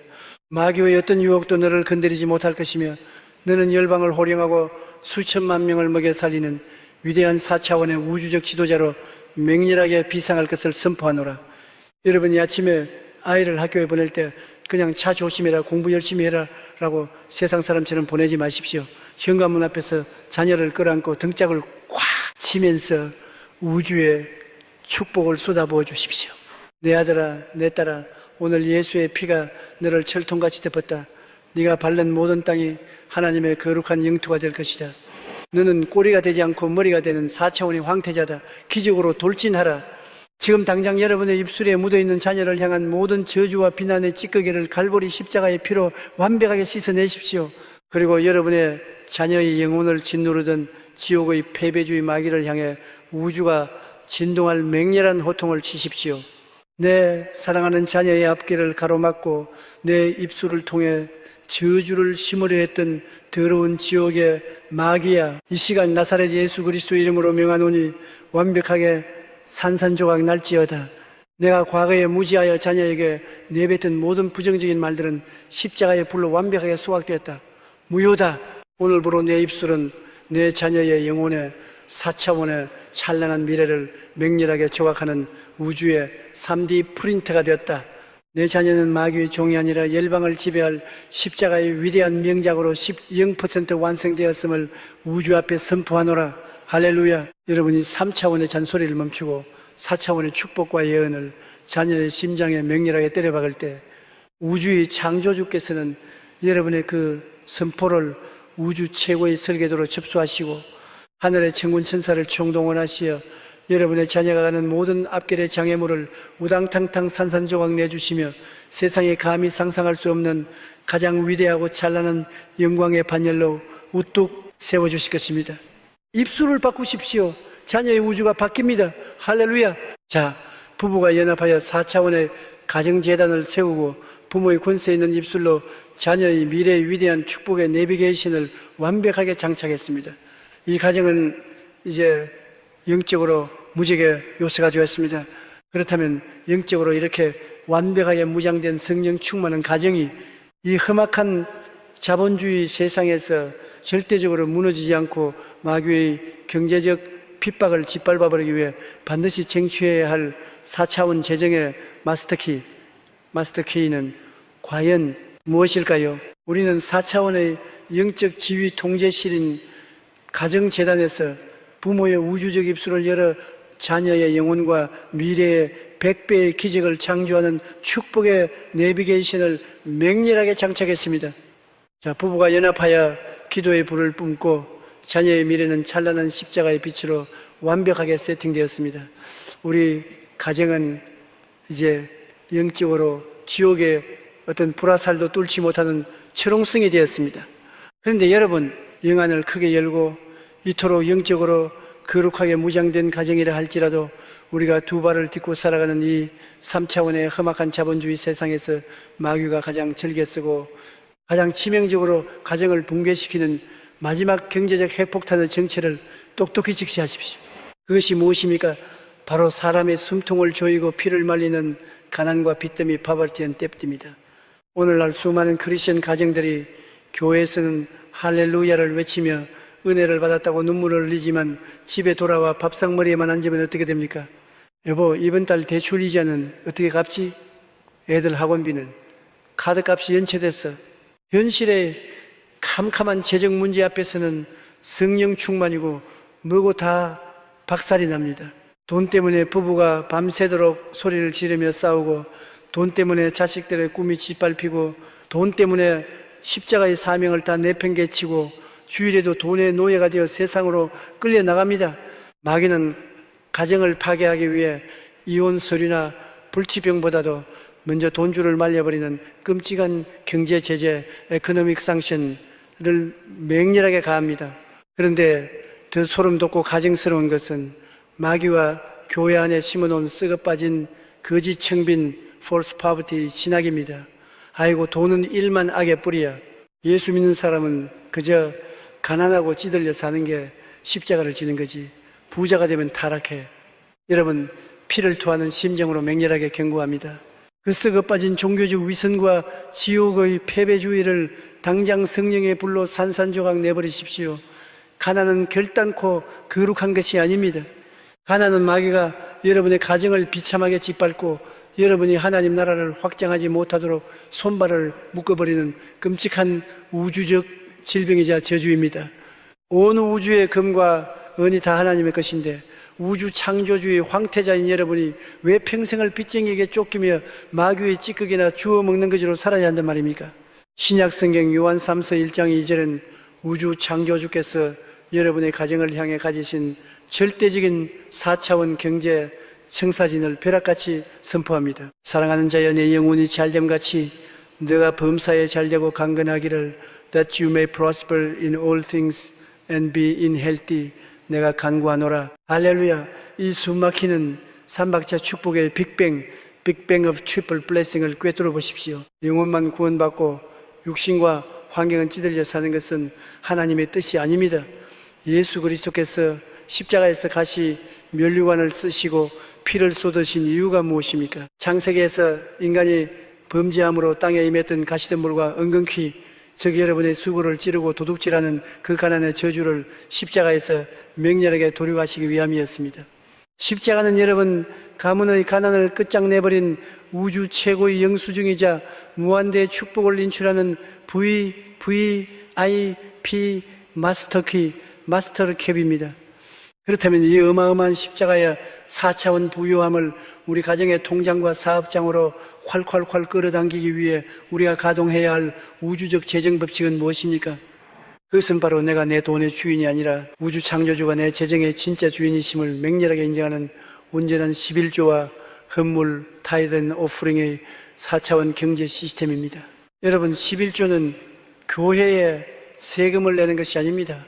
마귀의 어떤 유혹도 너를 건드리지 못할 것이며 너는 열방을 호령하고 수천만 명을 먹여 살리는 위대한 4차원의 우주적 지도자로 맹렬하게 비상할 것을 선포하노라. 여러분이 아침에 아이를 학교에 보낼 때 그냥 차 조심해라, 공부 열심히 해라 라고 세상 사람처럼 보내지 마십시오. 현관문 앞에서 자녀를 끌어안고 등짝을 꽉 치면서 우주의 축복을 쏟아부어 주십시오. 내 아들아, 내 딸아, 오늘 예수의 피가 너를 철통같이 덮었다. 네가 밟는 모든 땅이 하나님의 거룩한 영토가 될 것이다. 너는 꼬리가 되지 않고 머리가 되는 4차원의 황태자다. 기적으로 돌진하라. 지금 당장 여러분의 입술에 묻어있는 자녀를 향한 모든 저주와 비난의 찌꺼기를 갈보리 십자가의 피로 완벽하게 씻어내십시오. 그리고 여러분의 자녀의 영혼을 짓누르던 지옥의 패배주의 마귀를 향해 우주가 진동할 맹렬한 호통을 치십시오. 내 사랑하는 자녀의 앞길을 가로막고 내 입술을 통해 저주를 심으려 했던 더러운 지옥의 마귀야, 이 시간 나사렛 예수 그리스도 이름으로 명하노니 완벽하게 산산조각 날지어다. 내가 과거에 무지하여 자녀에게 내뱉은 모든 부정적인 말들은 십자가의 불로 완벽하게 수확되었다. 무효다. 오늘부로 내 입술은 내 자녀의 영혼에 4차원의 찬란한 미래를 맹렬하게 조각하는 우주의 3D 프린터가 되었다. 내 자녀는 마귀의 종이 아니라 열방을 지배할 십자가의 위대한 명작으로 0% 완성되었음을 우주 앞에 선포하노라. 할렐루야. 여러분이 3차원의 잔소리를 멈추고 4차원의 축복과 예언을 자녀의 심장에 맹렬하게 때려박을 때 우주의 창조주께서는 여러분의 그 선포를 우주 최고의 설계도로 접수하시고 하늘의 천군 천사를 총동원하시어 여러분의 자녀가 가는 모든 앞길의 장애물을 우당탕탕 산산조각 내주시며 세상에 감히 상상할 수 없는 가장 위대하고 찬란한 영광의 반열로 우뚝 세워주실 것입니다. 입술을 바꾸십시오. 자녀의 우주가 바뀝니다. 할렐루야. 자, 부부가 연합하여 4차원의 가정재단을 세우고 부모의 권세 있는 입술로 자녀의 미래의 위대한 축복의 내비게이션을 완벽하게 장착했습니다. 이 가정은 이제 영적으로 무적의 요소가 되었습니다. 그렇다면 영적으로 이렇게 완벽하게 무장된 성령 충만한 가정이 이 험악한 자본주의 세상에서 절대적으로 무너지지 않고 마귀의 경제적 핍박을 짓밟아버리기 위해 반드시 쟁취해야 할 4차원 재정의 마스터키는 과연 무엇일까요? 우리는 4차원의 영적 지휘 통제실인 가정재단에서 부모의 우주적 입술을 열어 자녀의 영혼과 미래의 100배의 기적을 창조하는 축복의 내비게이션을 맹렬하게 장착했습니다. 자, 부부가 연합하여 기도의 불을 뿜고 자녀의 미래는 찬란한 십자가의 빛으로 완벽하게 세팅되었습니다. 우리 가정은 이제 영적으로 지옥의 어떤 불화살도 뚫지 못하는 철옹성이 되었습니다. 그런데 여러분, 영안을 크게 열고 이토록 영적으로 거룩하게 무장된 가정이라 할지라도 우리가 두 발을 딛고 살아가는 이 3차원의 험악한 자본주의 세상에서 마귀가 가장 즐겨 쓰고 가장 치명적으로 가정을 붕괴시키는 마지막 경제적 핵폭탄의 정체를 똑똑히 직시하십시오. 그것이 무엇입니까? 바로 사람의 숨통을 조이고 피를 말리는 가난과 빚더미 파버티 앤 뎁트입니다. 오늘날 수많은 크리스천 가정들이 교회에서는 할렐루야를 외치며 은혜를 받았다고 눈물을 흘리지만 집에 돌아와 밥상머리에만 앉으면 어떻게 됩니까? 여보, 이번 달 대출 이자는 어떻게 갚지? 애들 학원비는? 카드값이 연체됐어. 현실의 캄캄한 재정 문제 앞에서는 성령 충만이고 뭐고 다 박살이 납니다. 돈 때문에 부부가 밤새도록 소리를 지르며 싸우고, 돈 때문에 자식들의 꿈이 짓밟히고, 돈 때문에 십자가의 사명을 다 내팽개치고 주일에도 돈의 노예가 되어 세상으로 끌려나갑니다. 마귀는 가정을 파괴하기 위해 이혼 서류나 불치병보다도 먼저 돈줄을 말려버리는 끔찍한 경제 제재, 에코노믹 상션을 맹렬하게 가합니다. 그런데 더 소름 돋고 가증스러운 것은 마귀와 교회 안에 심어놓은 썩어빠진 거짓 청빈 false poverty 신학입니다. 아이고, 돈은 일만 악의 뿌리야. 예수 믿는 사람은 그저 가난하고 찌들려 사는 게 십자가를 지는 거지. 부자가 되면 타락해. 여러분, 피를 토하는 심정으로 맹렬하게 경고합니다. 그 썩어빠진 종교적 위선과 지옥의 패배주의를 당장 성령의 불로 산산조각 내버리십시오. 가난은 결단코 거룩한 것이 아닙니다. 가난은 마귀가 여러분의 가정을 비참하게 짓밟고 여러분이 하나님 나라를 확장하지 못하도록 손발을 묶어버리는 끔찍한 우주적 질병이자 저주입니다. 온 우주의 금과 은이 다 하나님의 것인데 우주 창조주의 황태자인 여러분이 왜 평생을 빚쟁이에게 쫓기며 마귀의 찌꺼기나 주워 먹는 것으로 살아야 한단 말입니까? 신약 성경 요한 3서 1장 2절은 우주 창조주께서 여러분의 가정을 향해 가지신 절대적인 4차원 경제 청사진을 벼락같이 선포합니다. 사랑하는 자여, 내 영혼이 잘됨같이 너가 범사에 잘되고 강건하기를 that you may prosper in all things and be in healthy. 내가 간구하노라. 할렐루야. 이 숨막히는 삼박자 축복의 빅뱅 of triple blessing을 꿰뚫어 보십시오. 영혼만 구원받고 육신과 환경은 찌들려 사는 것은 하나님의 뜻이 아닙니다. 예수 그리스도께서 십자가에서 가시 면류관을 쓰시고 피를 쏟으신 이유가 무엇입니까? 창세기에서 인간이 범죄함으로 땅에 임했던 가시덤불과 은근히 저기 여러분의 수고를 찌르고 도둑질하는 그 가난의 저주를 십자가에서 맹렬하게 도륙하시기 위함이었습니다. 십자가는 여러분 가문의 가난을 끝장내버린 우주 최고의 영수증이자 무한대의 축복을 인출하는 VIP 마스터캡입니다. 그렇다면 이 어마어마한 십자가의 4차원 부유함을 우리 가정의 통장과 사업장으로 콸콸콸 끌어당기기 위해 우리가 가동해야 할 우주적 재정 법칙은 무엇입니까? 그것은 바로 내가 내 돈의 주인이 아니라 우주 창조주가 내 재정의 진짜 주인이심을 맹렬하게 인정하는 온전한 11조와 헌물, 타이드 앤 오프링의 4차원 경제 시스템입니다. 여러분, 11조는 교회에 세금을 내는 것이 아닙니다.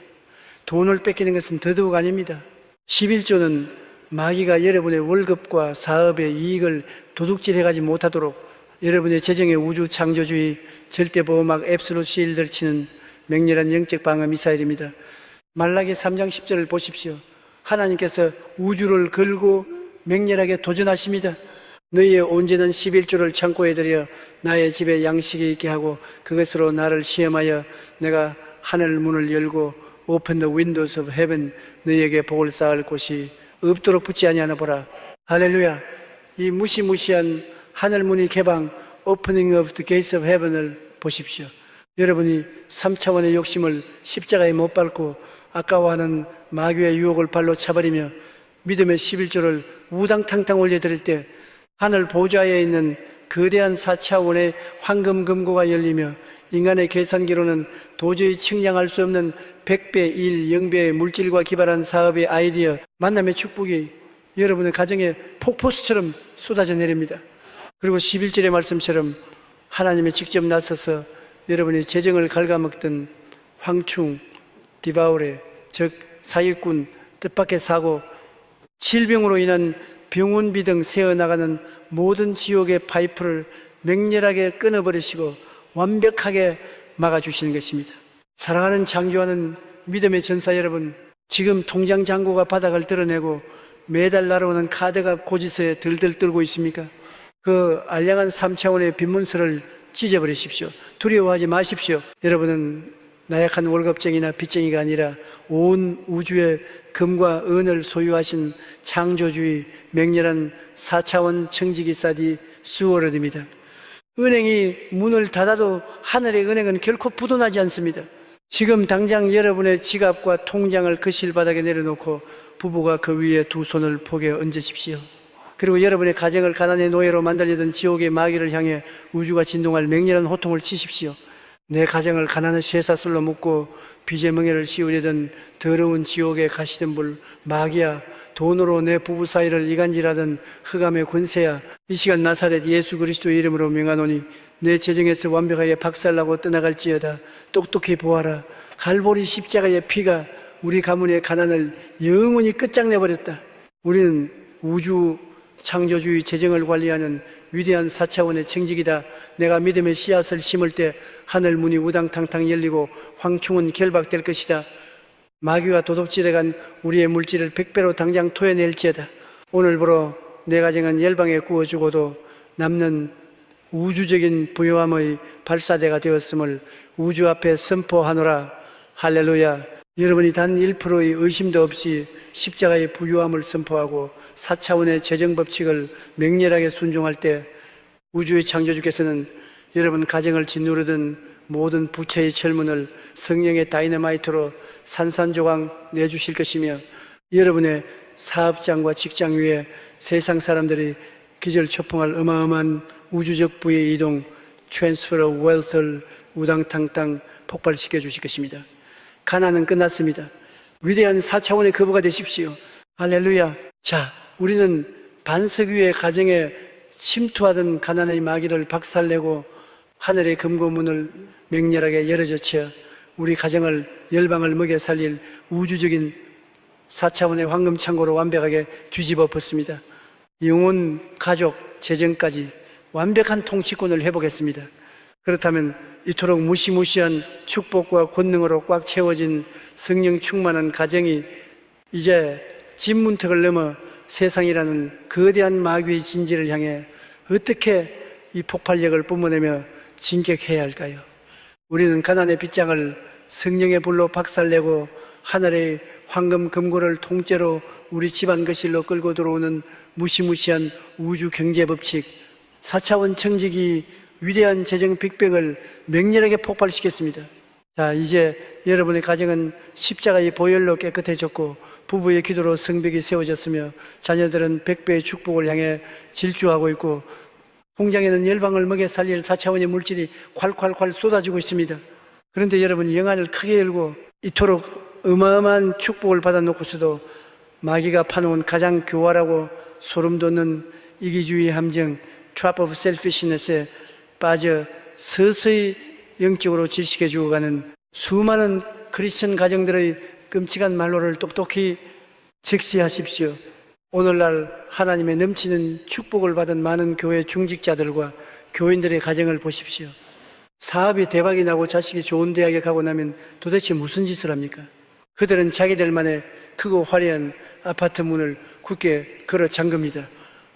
돈을 뺏기는 것은 더더욱 아닙니다. 11조는 마귀가 여러분의 월급과 사업의 이익을 도둑질해가지 못하도록 여러분의 재정의 우주 창조주의 절대보호막 앱솔루트 실드를 치는 맹렬한 영적 방어 미사일입니다. 말라기 3장 10절을 보십시오. 하나님께서 우주를 걸고 맹렬하게 도전하십니다. 너희의 온전한 11조를 창고에 들여 나의 집에 양식이 있게 하고 그것으로 나를 시험하여 내가 하늘 문을 열고 Open the windows of heaven, 너희에게 복을 쌓을 곳이 없도록 붙지 아니하나 보라. 할렐루야. 이 무시무시한 하늘문이 개방, Opening of the gates of heaven을 보십시오. 여러분이 3차원의 욕심을 십자가에 못 밟고 아까워하는 마귀의 유혹을 발로 차버리며 믿음의 11조를 우당탕탕 올려드릴 때 하늘 보좌에 있는 거대한 4차원의 황금 금고가 열리며 인간의 계산기로는 도저히 측량할 수 없는 100배, 0배의 물질과 기발한 사업의 아이디어, 만남의 축복이 여러분의 가정에 폭포수처럼 쏟아져 내립니다. 그리고 11절의 말씀처럼 하나님이 직접 나서서 여러분이 재정을 갉아먹던 황충, 디바우레, 즉 사기꾼, 뜻밖의 사고, 질병으로 인한 병원비 등 새어나가는 모든 지옥의 파이프를 맹렬하게 끊어버리시고 완벽하게 막아주시는 것입니다. 사랑하는 장교하는 믿음의 전사 여러분, 지금 통장 잔고가 바닥을 드러내고 매달 날아오는 카드가 고지서에 들들 떨고 있습니까? 그 알량한 3차원의 빈문서를 찢어버리십시오. 두려워하지 마십시오. 여러분은 나약한 월급쟁이나 빚쟁이가 아니라 온 우주의 금과 은을 소유하신 창조주의 맹렬한 4차원 청지기사디 수월업입니다. 은행이 문을 닫아도 하늘의 은행은 결코 부도나지 않습니다. 지금 당장 여러분의 지갑과 통장을 거실 바닥에 내려놓고 부부가 그 위에 두 손을 포개 얹으십시오. 그리고 여러분의 가정을 가난의 노예로 만들려던 지옥의 마귀를 향해 우주가 진동할 맹렬한 호통을 치십시오. 내 가정을 가난의 쇠사슬로 묶고 빚의 멍에를 씌우려던 더러운 지옥의 가시덤불 마귀야, 돈으로 내 부부 사이를 이간질하던 흑암의 권세야, 이 시간 나사렛 예수 그리스도의 이름으로 명하노니 내 재정에서 완벽하게 박살나고 떠나갈지어다. 똑똑히 보아라. 갈보리 십자가의 피가 우리 가문의 가난을 영원히 끝장내버렸다. 우리는 우주 창조주의 재정을 관리하는 위대한 4차원의 청직이다. 내가 믿음의 씨앗을 심을 때 하늘 문이 우당탕탕 열리고 황충은 결박될 것이다. 마귀가 도둑질해간 우리의 물질을 100배로 당장 토해낼지어다. 오늘부로 내 가정은 열방에 구워주고도 남는 우주적인 부요함의 발사대가 되었음을 우주 앞에 선포하노라. 할렐루야. 여러분이 단 1%의 의심도 없이 십자가의 부요함을 선포하고 4차원의 재정법칙을 맹렬하게 순종할 때 우주의 창조주께서는 여러분 가정을 짓누르던 모든 부채의 철문을 성령의 다이너마이트로 산산조각 내주실 것이며 여러분의 사업장과 직장 위에 세상 사람들이 기절초풍할 어마어마한 우주적 부의 이동, 트랜스퍼 오브 웰스를 우당탕탕 폭발시켜 주실 것입니다. 가난은 끝났습니다. 위대한 4차원의 거부가 되십시오. 할렐루야. 자, 우리는 반석 위의 가정에 침투하던 가난의 마귀를 박살내고 하늘의 금고문을 맹렬하게 열어젖혀 우리 가정을 열방을 먹여 살릴 우주적인 4차원의 황금 창고로 완벽하게 뒤집어 엎었습니다. 영혼, 가족, 재정까지 완벽한 통치권을 회복했습니다. 그렇다면 이토록 무시무시한 축복과 권능으로 꽉 채워진 성령 충만한 가정이 이제 집 문턱을 넘어 세상이라는 거대한 마귀의 진지를 향해 어떻게 이 폭발력을 뿜어내며 진격해야 할까요? 우리는 가난의 빗장을 성령의 불로 박살내고 하늘의 황금 금고를 통째로 우리 집안 거실로 끌고 들어오는 무시무시한 우주 경제 법칙, 4차원 청지기 위대한 재정 빅뱅을 맹렬하게 폭발시켰습니다. 자, 이제 여러분의 가정은 십자가의 보혈로 깨끗해졌고 부부의 기도로 성벽이 세워졌으며 자녀들은 100배의 축복을 향해 질주하고 있고 공장에는 열방을 먹여 살릴 4차원의 물질이 콸콸콸 쏟아지고 있습니다. 그런데 여러분, 영안을 크게 열고 이토록 어마어마한 축복을 받아놓고서도 마귀가 파놓은 가장 교활하고 소름 돋는 이기주의 함정 trap of selfishness에 빠져 서서히 영적으로 질식해 죽어가는 수많은 크리스천 가정들의 끔찍한 말로를 똑똑히 적시하십시오. 오늘날 하나님의 넘치는 축복을 받은 많은 교회 중직자들과 교인들의 가정을 보십시오. 사업이 대박이 나고 자식이 좋은 대학에 가고 나면 도대체 무슨 짓을 합니까? 그들은 자기들만의 크고 화려한 아파트 문을 굳게 걸어 잠깁니다.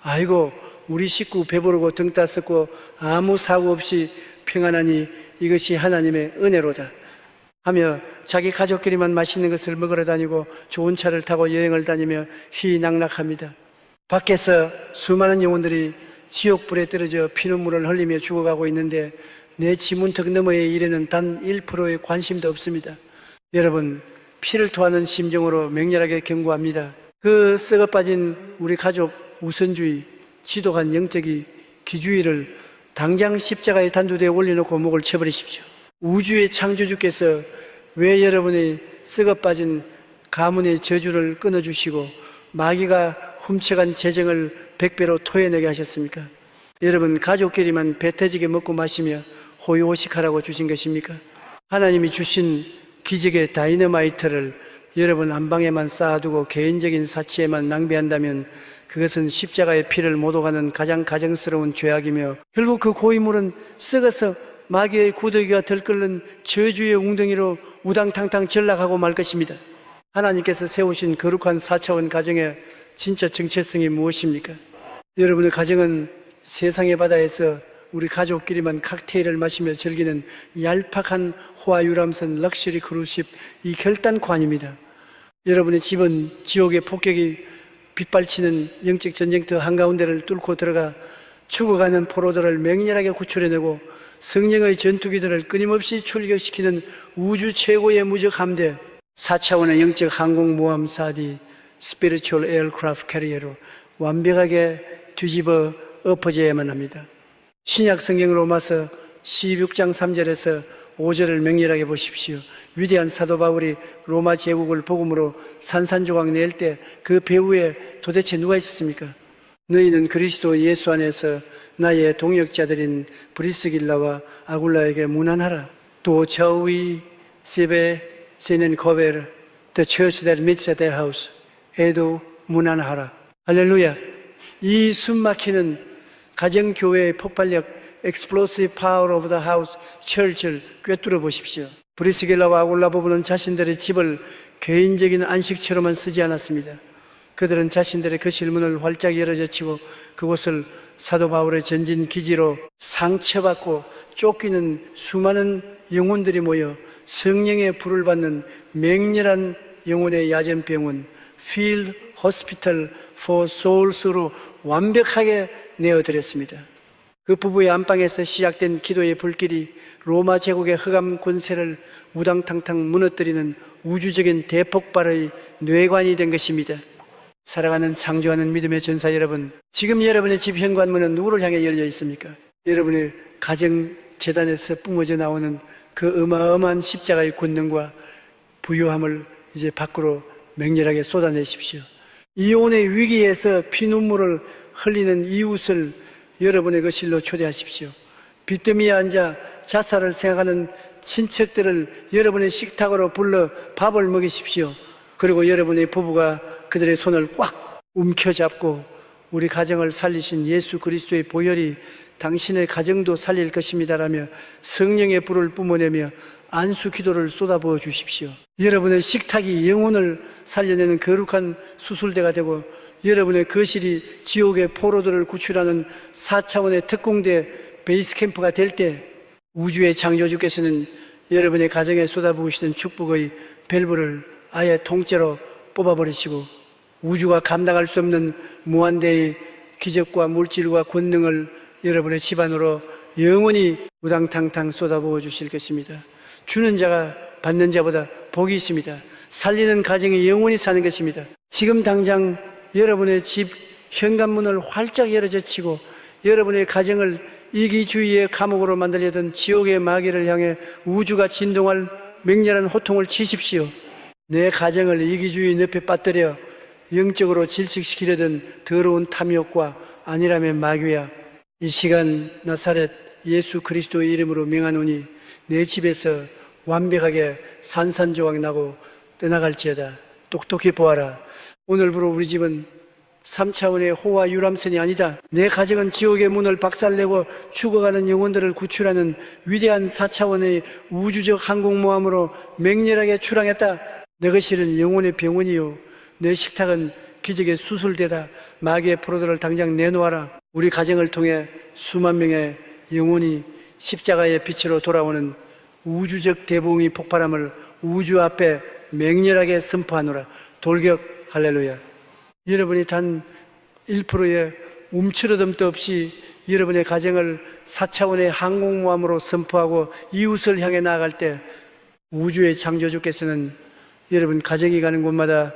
아이고, 우리 식구 배부르고 등 따숩고 아무 사고 없이 평안하니 이것이 하나님의 은혜로다 하며 자기 가족끼리만 맛있는 것을 먹으러 다니고 좋은 차를 타고 여행을 다니며 희낙낙합니다. 밖에서 수많은 영혼들이 지옥불에 떨어져 피눈물을 흘리며 죽어가고 있는데 내 지문턱 너머의 일에는 단 1%의 관심도 없습니다. 여러분, 피를 토하는 심정으로 맹렬하게 경고합니다. 그 썩어 빠진 우리 가족 우선주의, 지독한 영적인 기주의를 당장 십자가에 단두대에 올려놓고 목을 쳐버리십시오. 우주의 창조주께서 왜 여러분의 썩어 빠진 가문의 저주를 끊어주시고 마귀가 훔쳐간 재정을 100배로 토해내게 하셨습니까? 여러분, 가족끼리만 배 터지게 먹고 마시며 호의호식하라고 주신 것입니까? 하나님이 주신 기적의 다이너마이트를 여러분 안방에만 쌓아두고 개인적인 사치에만 낭비한다면 그것은 십자가의 피를 못오가는 가장 가정스러운 죄악이며 결국 그 고인물은 썩어서 마귀의 구더기가 들끓는 저주의 웅덩이로 우당탕탕 전락하고 말 것입니다. 하나님께서 세우신 거룩한 4차원 가정의 진짜 정체성이 무엇입니까? 여러분의 가정은 세상의 바다에서 우리 가족끼리만 칵테일을 마시며 즐기는 얄팍한 호화 유람선 럭셔리 크루십 이 결단관입니다. 여러분의 집은 지옥의 폭격이 빗발치는 영적 전쟁터 한가운데를 뚫고 들어가 죽어가는 포로들을 맹렬하게 구출해내고 성령의 전투기들을 끊임없이 출격시키는 우주 최고의 무적 함대 4차원의 영적 항공모함사디 Spiritual Aircraft Carrier로 완벽하게 뒤집어 엎어져야만 합니다. 신약 성경 로마서 16장 3절에서 5절을 맹렬하게 보십시오. 위대한 사도 바울이 로마 제국을 복음으로 산산조각 낼 때 그 배후에 도대체 누가 있었습니까? 너희는 그리스도 예수 안에서 나의 동역자들인 브리스길라와 아굴라에게 문안하라. 또 저위 세베 세넨 코베르 the church that meets at their house 에도 문안하라. 할렐루야. 이 숨막히는 가정교회의 폭발력 Explosive Power of the House Church를 꿰뚫어 보십시오. 브리스길라와 아굴라 부부는 자신들의 집을 개인적인 안식처로만 쓰지 않았습니다. 그들은 자신들의 거실 문을 활짝 열어젖히고 그곳을 사도 바울의 전진 기지로 상처받고 쫓기는 수많은 영혼들이 모여 성령의 불을 받는 맹렬한 영혼의 야전병원 Field Hospital for Souls로 완벽하게 내어드렸습니다. 그 부부의 안방에서 시작된 기도의 불길이 로마 제국의 흑암 권세를 우당탕탕 무너뜨리는 우주적인 대폭발의 뇌관이 된 것입니다. 사랑하는 창조하는 믿음의 전사 여러분, 지금 여러분의 집 현관문은 누구를 향해 열려 있습니까? 여러분의 가정재단에서 뿜어져 나오는 그 어마어마한 십자가의 권능과 부유함을 이제 밖으로 맹렬하게 쏟아내십시오. 이혼의 위기에서 피눈물을 흘리는 이웃을 여러분의 거실로 초대하십시오. 빚더미에 앉아 자살을 생각하는 친척들을 여러분의 식탁으로 불러 밥을 먹이십시오. 그리고 여러분의 부부가 그들의 손을 꽉 움켜잡고 우리 가정을 살리신 예수 그리스도의 보혈이 당신의 가정도 살릴 것입니다라며 성령의 불을 뿜어내며 안수 기도를 쏟아부어 주십시오. 여러분의 식탁이 영혼을 살려내는 거룩한 수술대가 되고 여러분의 거실이 지옥의 포로들을 구출하는 4차원의 특공대 베이스캠프가 될 때 우주의 창조주께서는 여러분의 가정에 쏟아부으시는 축복의 밸브를 아예 통째로 뽑아버리시고 우주가 감당할 수 없는 무한대의 기적과 물질과 권능을 여러분의 집안으로 영원히 우당탕탕 쏟아부어 주실 것입니다. 주는 자가 받는 자보다 복이 있습니다. 살리는 가정이 영원히 사는 것입니다. 지금 당장 여러분의 집 현관문을 활짝 열어젖히고 여러분의 가정을 이기주의의 감옥으로 만들려던 지옥의 마귀를 향해 우주가 진동할 맹렬한 호통을 치십시오. 내 가정을 이기주의 늪에 빠뜨려 영적으로 질식시키려던 더러운 탐욕과 아니라면 마귀야, 이 시간 나사렛 예수 그리스도의 이름으로 명하노니 내 집에서 완벽하게 산산조각 나고 떠나갈지어다. 똑똑히 보아라. 오늘부로 우리 집은 3차원의 호화 유람선이 아니다. 내 가정은 지옥의 문을 박살내고 죽어가는 영혼들을 구출하는 위대한 4차원의 우주적 항공모함으로 맹렬하게 출항했다. 내 거실은 영혼의 병원이요, 내 식탁은 기적의 수술대다. 마귀의 포로들을 당장 내놓아라. 우리 가정을 통해 수만 명의 영혼이 십자가의 빛으로 돌아오는 우주적 대부흥이 폭발함을 우주 앞에 맹렬하게 선포하노라. 돌격 할렐루야. 여러분이 단 1%의 움츠러듦도 없이 여러분의 가정을 4차원의 항공모함으로 선포하고 이웃을 향해 나아갈 때 우주의 창조주께서는 여러분 가정이 가는 곳마다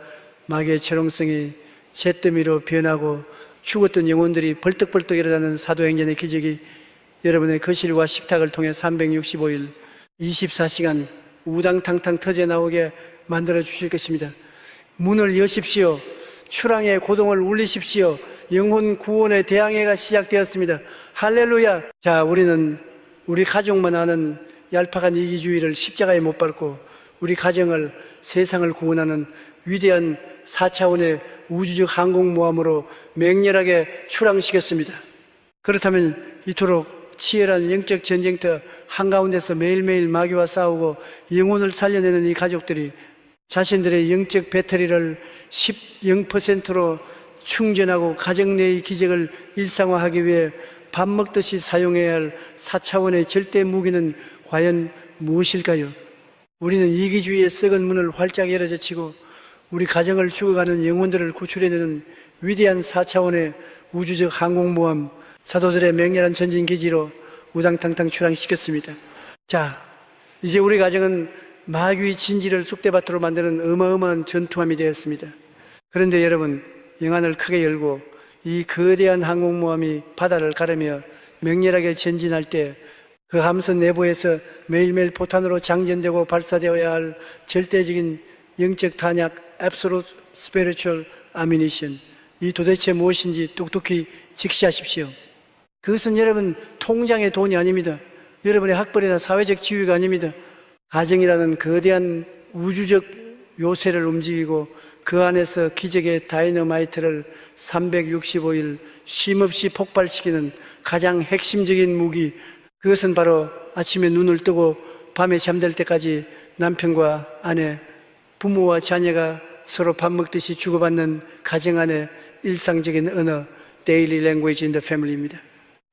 마귀의 철옹성이 잿더미로 변하고 죽었던 영혼들이 벌떡벌떡 일어나는 사도행전의 기적이 여러분의 거실과 식탁을 통해 365일 24시간 우당탕탕 터져 나오게 만들어 주실 것입니다. 문을 여십시오. 출항의 고동을 울리십시오. 영혼 구원의 대항해가 시작되었습니다. 할렐루야. 자, 우리는 우리 가족만 아는 얄팍한 이기주의를 십자가에 못 밟고 우리 가정을, 세상을 구원하는 위대한 4차원의 우주적 항공모함으로 맹렬하게 출항시켰습니다. 그렇다면 이토록 치열한 영적 전쟁터 한가운데서 매일매일 마귀와 싸우고 영혼을 살려내는 이 가족들이 자신들의 영적 배터리를 0%로 충전하고 가정 내의 기적을 일상화하기 위해 밥 먹듯이 사용해야 할 4차원의 절대 무기는 과연 무엇일까요? 우리는 이기주의의 썩은 문을 활짝 열어젖히고 우리 가정을 죽어가는 영혼들을 구출해내는 위대한 4차원의 우주적 항공모함, 사도들의 맹렬한 전진기지로 우당탕탕 출항시켰습니다. 자, 이제 우리 가정은 마귀의 진지를 쑥대밭으로 만드는 어마어마한 전투함이 되었습니다. 그런데 여러분, 영안을 크게 열고 이 거대한 항공모함이 바다를 가르며 맹렬하게 전진할 때 그 함선 내부에서 매일매일 포탄으로 장전되고 발사되어야 할 절대적인 영적 탄약 Absolute Spiritual Ammunition, 이 도대체 무엇인지 똑똑히 직시하십시오. 그것은 여러분 통장의 돈이 아닙니다. 여러분의 학벌이나 사회적 지위가 아닙니다. 가정이라는 거대한 우주적 요새를 움직이고 그 안에서 기적의 다이너마이트를 365일 쉼없이 폭발시키는 가장 핵심적인 무기, 그것은 바로 아침에 눈을 뜨고 밤에 잠들 때까지 남편과 아내, 부모와 자녀가 서로 밥 먹듯이 주고받는 가정 안의 일상적인 언어, Daily Language in the Family입니다.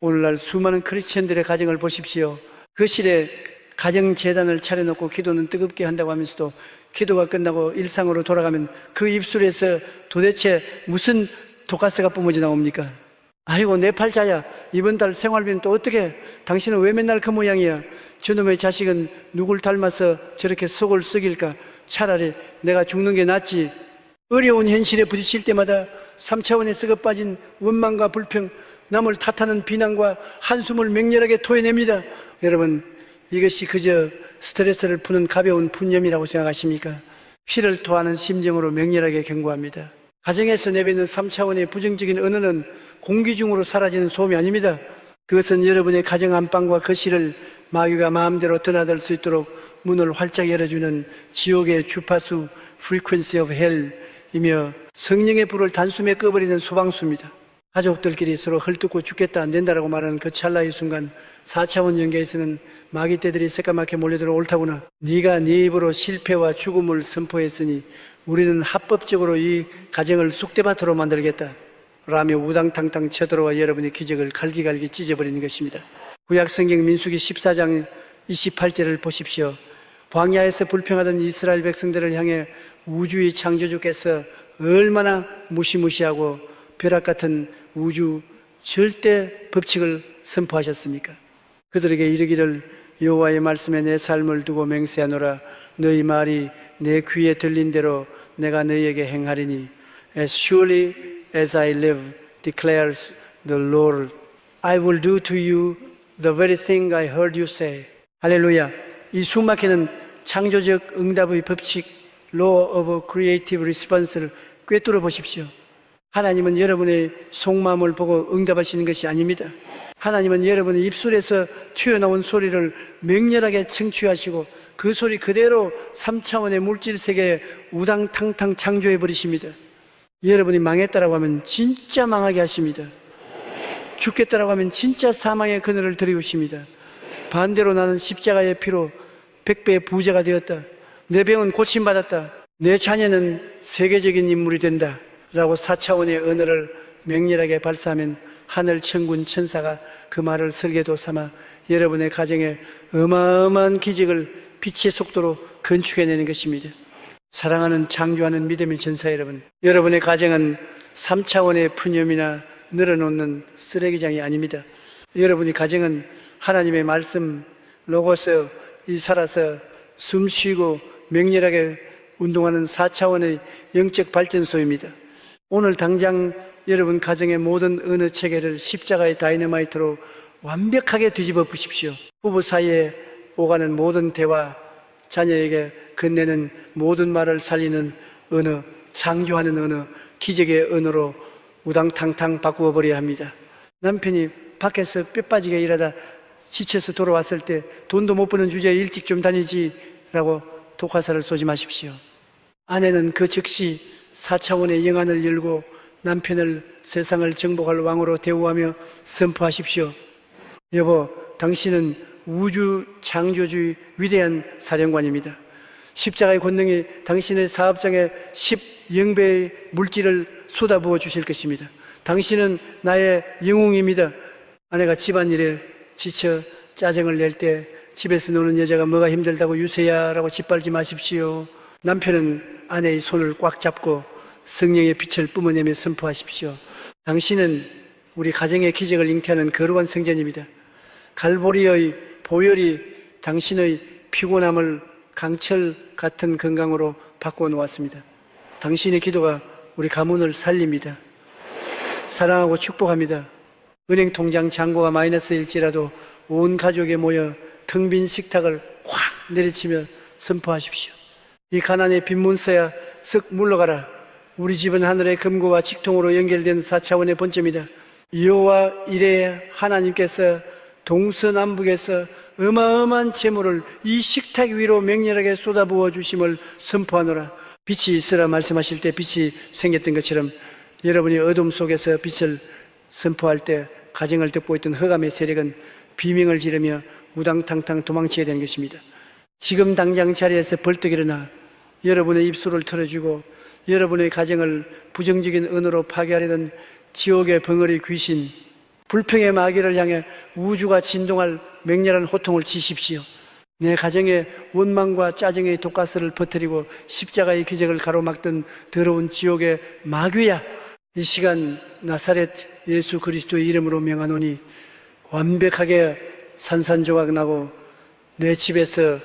오늘날 수많은 크리스천들의 가정을 보십시오. 거실에 가정재단을 차려놓고 기도는 뜨겁게 한다고 하면서도 기도가 끝나고 일상으로 돌아가면 그 입술에서 도대체 무슨 독가스가 뿜어져 나옵니까? 아이고 내 팔자야, 이번 달 생활비는 또 어떻게, 당신은 왜 맨날 그 모양이야, 저놈의 자식은 누굴 닮아서 저렇게 속을 썩일까, 차라리 내가 죽는 게 낫지. 어려운 현실에 부딪힐 때마다 3차원에 썩어 빠진 원망과 불평, 남을 탓하는 비난과 한숨을 맹렬하게 토해냅니다. 여러분, 이것이 그저 스트레스를 푸는 가벼운 푸념이라고 생각하십니까? 피를 토하는 심정으로 맹렬하게 경고합니다. 가정에서 내뱉는 3차원의 부정적인 언어는 공기 중으로 사라지는 소음이 아닙니다. 그것은 여러분의 가정 안방과 거실을 마귀가 마음대로 드나들 수 있도록 문을 활짝 열어주는 지옥의 주파수 frequency of hell이며 성령의 불을 단숨에 꺼버리는 소방수입니다. 가족들끼리 서로 헐뜯고 죽겠다 안 된다라고 말하는 그 찰나의 순간 4차원 연계에서는 마귀떼들이 새까맣게 몰려들어 옳다구나. 네가 네 입으로 실패와 죽음을 선포했으니 우리는 합법적으로 이 가정을 쑥대밭으로 만들겠다 라며 우당탕탕 쳐들어와 여러분의 기적을 갈기갈기 찢어버리는 것입니다. 구약성경 민수기 14장 28절을 보십시오. 광야에서 불평하던 이스라엘 백성들을 향해 우주의 창조주께서 얼마나 무시무시하고 벼락 같은 우주 절대 법칙을 선포하셨습니까? 그들에게 이르기를 여호와의 말씀에 내 삶을 두고 맹세하노라. 너희 말이 내 귀에 들린 대로 내가 너희에게 행하리니 As surely as I live, declares the Lord, I will do to you the very thing I heard you say. 할렐루야. 이 숨막히는 창조적 응답의 법칙, Law of Creative Response를 꿰뚫어 보십시오. 하나님은 여러분의 속마음을 보고 응답하시는 것이 아닙니다. 하나님은 여러분의 입술에서 튀어나온 소리를 맹렬하게 청취하시고 그 소리 그대로 3차원의 물질세계에 우당탕탕 창조해 버리십니다. 여러분이 망했다라고 하면 진짜 망하게 하십니다. 죽겠다라고 하면 진짜 사망의 그늘을 들이우십니다. 반대로 나는 십자가의 피로 100배의 부자가 되었다. 내 병은 고침받았다. 내 자녀는 세계적인 인물이 된다 라고 4차원의 언어를 맹렬하게 발사하면 하늘 천군 천사가 그 말을 설계도 삼아 여러분의 가정에 어마어마한 기적을 빛의 속도로 건축해내는 것입니다. 사랑하는 창조하는 믿음의 전사 여러분, 여러분의 가정은 3차원의 푸념이나 늘어놓는 쓰레기장이 아닙니다. 여러분의 가정은 하나님의 말씀 로고스 이 살아서 숨쉬고 맹렬하게 운동하는 4차원의 영적 발전소입니다. 오늘 당장 여러분 가정의 모든 언어 체계를 십자가의 다이너마이트로 완벽하게 뒤집어 부십시오. 부부 사이에 오가는 모든 대화, 자녀에게 건네는 모든 말을 살리는 언어, 창조하는 언어, 기적의 언어로 우당탕탕 바꾸어 버려야 합니다. 남편이 밖에서 뼈 빠지게 일하다 지쳐서 돌아왔을 때 돈도 못 버는 주제에 일찍 좀 다니지 라고 독화살을 쏘지 마십시오. 아내는 그 즉시 4차원의 영안을 열고 남편을 세상을 정복할 왕으로 대우하며 선포하십시오. 여보, 당신은 우주 창조주의 위대한 사령관입니다. 십자가의 권능이 당신의 사업장에 10영배의 물질을 쏟아부어 주실 것입니다. 당신은 나의 영웅입니다. 아내가 집안일에 지쳐 짜증을 낼 때 집에서 노는 여자가 뭐가 힘들다고 유세야 라고 짓밟지 마십시오. 남편은 아내의 손을 꽉 잡고 성령의 빛을 뿜어내며 선포하십시오. 당신은 우리 가정의 기적을 잉태하는 거룩한 성전입니다. 갈보리의 보혈이 당신의 피곤함을 강철 같은 건강으로 바꾸어 놓았습니다. 당신의 기도가 우리 가문을 살립니다. 사랑하고 축복합니다. 은행 통장 잔고가 마이너스일지라도 온 가족이 모여 텅 빈 식탁을 확 내리치며 선포하십시오. 이 가난의 빈문서야 쓱 물러가라. 우리 집은 하늘의 금고와 직통으로 연결된 4차원의 본점이다. 여호와 이레 하나님께서 동서남북에서 어마어마한 재물을 이 식탁 위로 맹렬하게 쏟아부어 주심을 선포하노라. 빛이 있으라 말씀하실 때 빛이 생겼던 것처럼 여러분이 어둠 속에서 빛을 선포할 때 가정을 덮고 있던 흑암의 세력은 비명을 지르며 우당탕탕 도망쳐야 되는 것입니다. 지금 당장 자리에서 벌떡 일어나 여러분의 입술을 털어주고 여러분의 가정을 부정적인 언어로 파괴하려던 지옥의 벙어리 귀신, 불평의 마귀를 향해 우주가 진동할 맹렬한 호통을 치십시오. 내 가정에 원망과 짜증의 독가스를 퍼뜨리고 십자가의 기적을 가로막던 더러운 지옥의 마귀야, 이 시간 나사렛 예수 그리스도의 이름으로 명하노니 완벽하게 산산조각 나고 내 집에서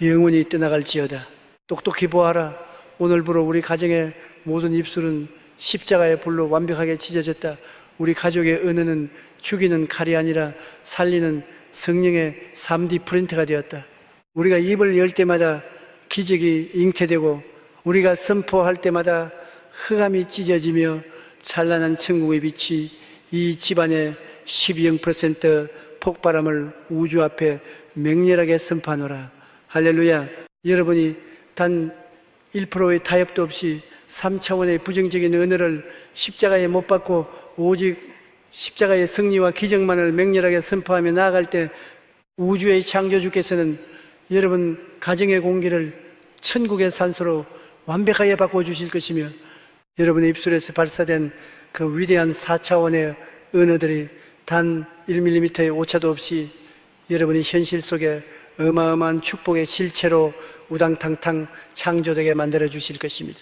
영원히 떠나갈지어다. 똑똑히 보아라. 오늘부로 우리 가정의 모든 입술은 십자가의 불로 완벽하게 찢어졌다. 우리 가족의 언어는 죽이는 칼이 아니라 살리는 성령의 3D 프린터가 되었다. 우리가 입을 열 때마다 기적이 잉태되고 우리가 선포할 때마다 흑암이 찢어지며 찬란한 천국의 빛이 이 집안에 12% 폭발함을 우주 앞에 맹렬하게 선포하노라. 할렐루야. 여러분이 단 1%의 타협도 없이 3차원의 부정적인 언어를 십자가에 못 박고 오직 십자가의 승리와 기적만을 맹렬하게 선포하며 나아갈 때 우주의 창조주께서는 여러분 가정의 공기를 천국의 산소로 완벽하게 바꿔주실 것이며 여러분의 입술에서 발사된 그 위대한 4차원의 언어들이 단 1mm의 오차도 없이 여러분이 현실 속에 어마어마한 축복의 실체로 우당탕탕 창조되게 만들어 주실 것입니다.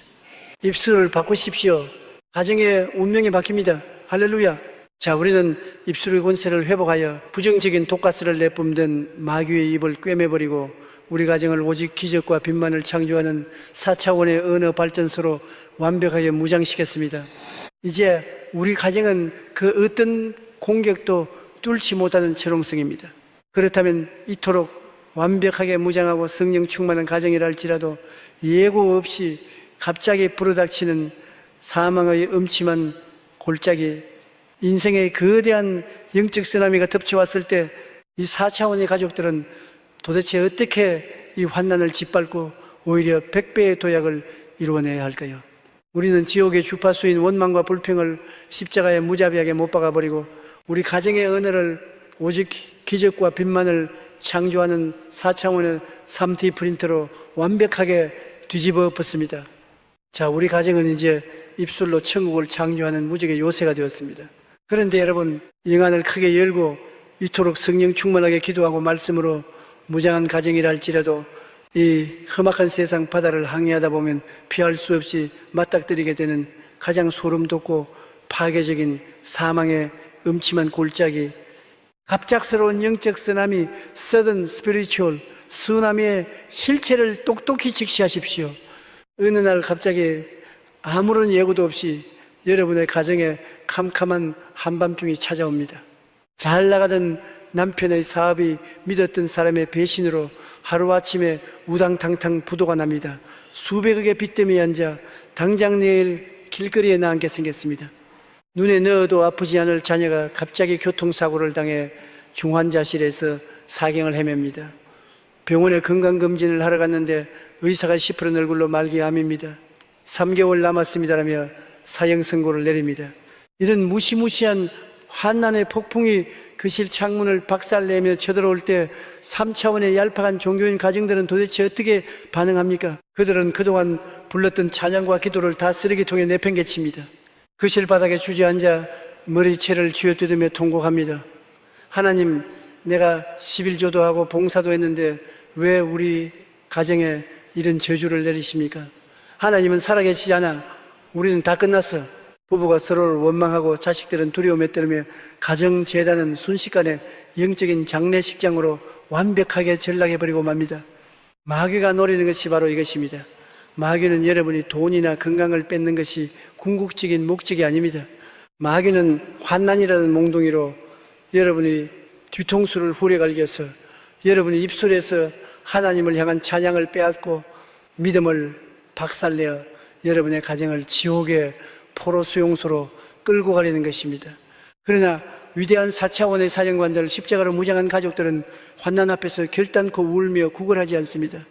입술을 바꾸십시오. 가정의 운명이 바뀝니다. 할렐루야. 자, 우리는 입술의 권세를 회복하여 부정적인 독가스를 내뿜던 마귀의 입을 꿰매버리고 우리 가정을 오직 기적과 빛만을 창조하는 4차원의 언어 발전소로 완벽하게 무장시켰습니다. 이제 우리 가정은 그 어떤 공격도 뚫지 못하는 철옹성입니다. 그렇다면 이토록 완벽하게 무장하고 성령 충만한 가정이라 할지라도 예고 없이 갑자기 불어닥치는 사망의 음침한 골짜기, 인생의 거대한 영적 쓰나미가 덮쳐왔을 때 이 4차원의 가족들은 도대체 어떻게 이 환난을 짓밟고 오히려 100배의 도약을 이루어내야 할까요? 우리는 지옥의 주파수인 원망과 불평을 십자가에 무자비하게 못 박아버리고 우리 가정의 언어를 오직 기적과 빛만을 창조하는 4차원의 3D 프린터로 완벽하게 뒤집어 엎었습니다. 자, 우리 가정은 이제 입술로 천국을 창조하는 무적의 요새가 되었습니다. 그런데 여러분, 영안을 크게 열고 이토록 성령 충만하게 기도하고 말씀으로 무장한 가정이라 할지라도 이 험악한 세상 바다를 항해하다 보면 피할 수 없이 맞닥뜨리게 되는 가장 소름 돋고 파괴적인 사망의 음침한 골짜기, 갑작스러운 영적 쓰나미, sudden spiritual 쓰나미의 실체를 똑똑히 직시하십시오. 어느 날 갑자기 아무런 예고도 없이 여러분의 가정에 캄캄한 한밤중이 찾아옵니다. 잘 나가던 남편의 사업이 믿었던 사람의 배신으로 하루아침에 우당탕탕 부도가 납니다. 수백억의 빚 때문에 앉아 당장 내일 길거리에 나앉게 생겼습니다. 눈에 넣어도 아프지 않을 자녀가 갑자기 교통사고를 당해 중환자실에서 사경을 헤맵니다. 병원에 건강검진을 하러 갔는데 의사가 시퍼런 얼굴로 말기암입니다. 3개월 남았습니다라며 사형 선고를 내립니다. 이런 무시무시한 환난의 폭풍이 그실 창문을 박살내며 쳐들어올 때 3차원의 얄팍한 종교인 가정들은 도대체 어떻게 반응합니까? 그들은 그동안 불렀던 찬양과 기도를 다 쓰레기통에 내팽개칩니다. 그실 바닥에 주저앉아 머리채를 쥐어뜯으며 통곡합니다. 하나님, 내가 11조도 하고 봉사도 했는데 왜 우리 가정에 이런 저주를 내리십니까? 하나님은 살아계시지 않아. 우리는 다 끝났어. 부부가 서로를 원망하고 자식들은 두려움에 떨며 가정재단은 순식간에 영적인 장례식장으로 완벽하게 전락해버리고 맙니다. 마귀가 노리는 것이 바로 이것입니다. 마귀는 여러분이 돈이나 건강을 뺏는 것이 궁극적인 목적이 아닙니다. 마귀는 환난이라는 몽둥이로 여러분이 뒤통수를 후려갈겨서 여러분이 입술에서 하나님을 향한 찬양을 빼앗고 믿음을 박살내어 여러분의 가정을 지옥의 포로 수용소로 끌고 가려는 것입니다. 그러나 위대한 4차원의 사령관들, 십자가로 무장한 가족들은 환난 앞에서 결단코 울며 구걸하지 않습니다.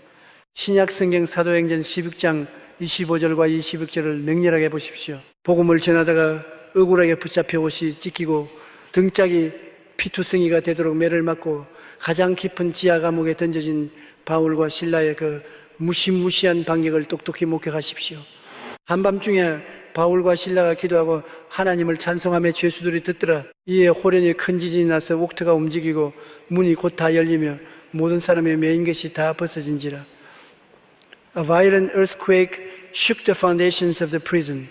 신약성경 사도행전 16장 25절과 26절을 맹렬하게 보십시오. 복음을 전하다가 억울하게 붙잡혀 옷이 찢기고 등짝이 피투성이가 되도록 매를 맞고 가장 깊은 지하 감옥에 던져진 바울과 실라의 그 무시무시한 반격을 똑똑히 목격하십시오. 한밤중에 바울과 실라가 기도하고 하나님을 찬송하며 죄수들이 듣더라. 이에 호련히 큰 지진이 나서 옥터가 움직이고 문이 곧 다 열리며 모든 사람의 매인 것이 다 벗어진지라. A violent earthquake shook the foundations of the prison.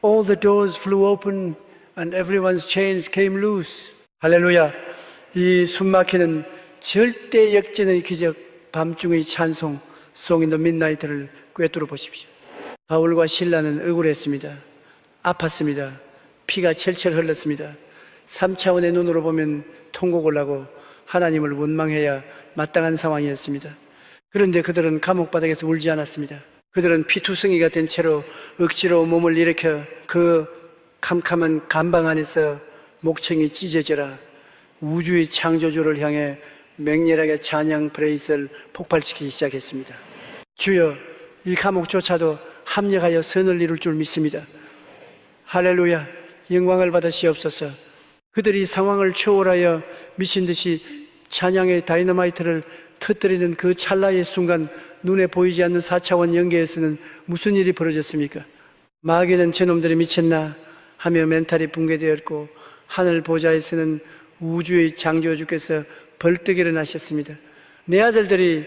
All the doors flew open and everyone's chains came loose. 할렐루야. 이 숨막히는 절대 역전의 기적, 밤중의 찬송, Song in the Midnight를 꿰뚫어 보십시오. 바울과 실라는 억울했습니다. 아팠습니다. 피가 철철 흘렀습니다. 3차원의 눈으로 보면 통곡을 하고 하나님을 원망해야 마땅한 상황이었습니다. 그런데 그들은 감옥바닥에서 울지 않았습니다. 그들은 피투성이가 된 채로 억지로 몸을 일으켜 그 캄캄한 감방 안에서 목청이 찢어져라. 우주의 창조주를 향해 맹렬하게 찬양 프레이스를 폭발시키기 시작했습니다. 주여, 이 감옥조차도 합력하여 선을 이룰 줄 믿습니다. 할렐루야, 영광을 받으시옵소서. 그들이 상황을 초월하여 미친 듯이 찬양의 다이너마이트를 터뜨리는 그 찰나의 순간 눈에 보이지 않는 4차원 영계에서는 무슨 일이 벌어졌습니까? 마귀는 저놈들이 미쳤나 하며 멘탈이 붕괴되었고 하늘 보좌에서는 우주의 창조주께서 벌떡 일어나셨습니다. 내 아들들이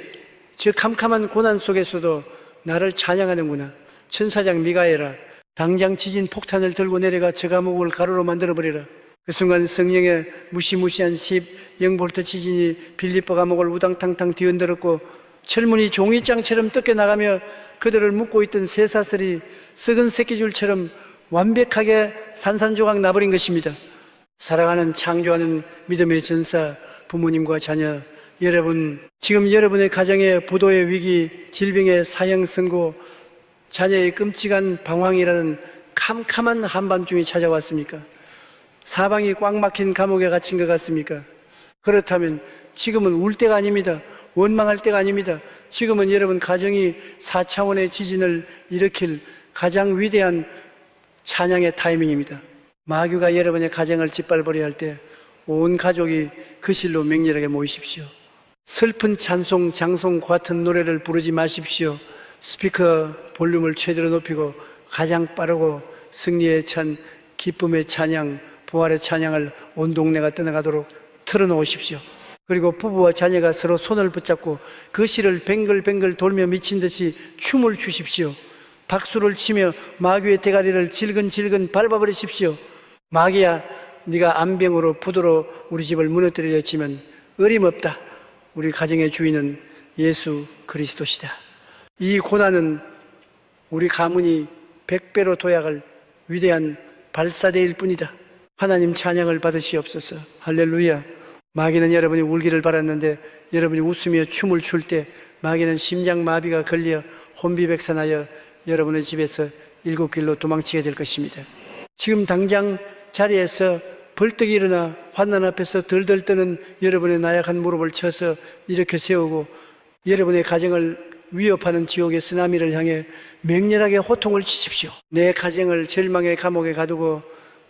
저 캄캄한 고난 속에서도 나를 찬양하는구나. 천사장 미가엘아, 당장 지진 폭탄을 들고 내려가 저 감옥을 가루로 만들어버리라. 그 순간 성령의 무시무시한 10영볼트 지진이 빌립보 감옥을 우당탕탕 뒤흔들었고 철문이 종이장처럼 뜯겨나가며 그들을 묶고 있던 쇠사슬이 썩은 새끼줄처럼 완벽하게 산산조각 나버린 것입니다. 사랑하는 창조하는 믿음의 전사 부모님과 자녀 여러분, 지금 여러분의 가정에 부도의 위기, 질병의 사형 선고, 자녀의 끔찍한 방황이라는 캄캄한 한밤중이 찾아왔습니까? 사방이 꽉 막힌 감옥에 갇힌 것 같습니까? 그렇다면 지금은 울 때가 아닙니다. 원망할 때가 아닙니다. 지금은 여러분 가정이 4차원의 지진을 일으킬 가장 위대한 찬양의 타이밍입니다. 마귀가 여러분의 가정을 짓밟으려 할 때 온 가족이 그 실로 맹렬하게 모이십시오. 슬픈 찬송, 장송 같은 노래를 부르지 마십시오. 스피커 볼륨을 최대로 높이고 가장 빠르고 승리에 찬 기쁨의 찬양, 부활의 찬양을 온 동네가 떠나가도록 틀어놓으십시오. 그리고 부부와 자녀가 서로 손을 붙잡고 그 실을 뱅글뱅글 돌며 미친 듯이 춤을 추십시오. 박수를 치며 마귀의 대가리를 질근질근 밟아버리십시오. 마귀야, 네가 암병으로 부도로 우리 집을 무너뜨리려 치면 어림없다. 우리 가정의 주인은 예수 그리스도시다. 이 고난은 우리 가문이 100배로 도약할 위대한 발사대일 뿐이다. 하나님 찬양을 받으시옵소서. 할렐루야. 마귀는 여러분이 울기를 바랐는데 여러분이 웃으며 춤을 출 때 마귀는 심장마비가 걸려 혼비백산하여 여러분의 집에서 7길로 도망치게 될 것입니다. 지금 당장 자리에서 벌떡 일어나 환난 앞에서 덜덜 떠는 여러분의 나약한 무릎을 쳐서 일으켜 세우고 여러분의 가정을 위협하는 지옥의 쓰나미를 향해 맹렬하게 호통을 치십시오. 내 가정을 절망의 감옥에 가두고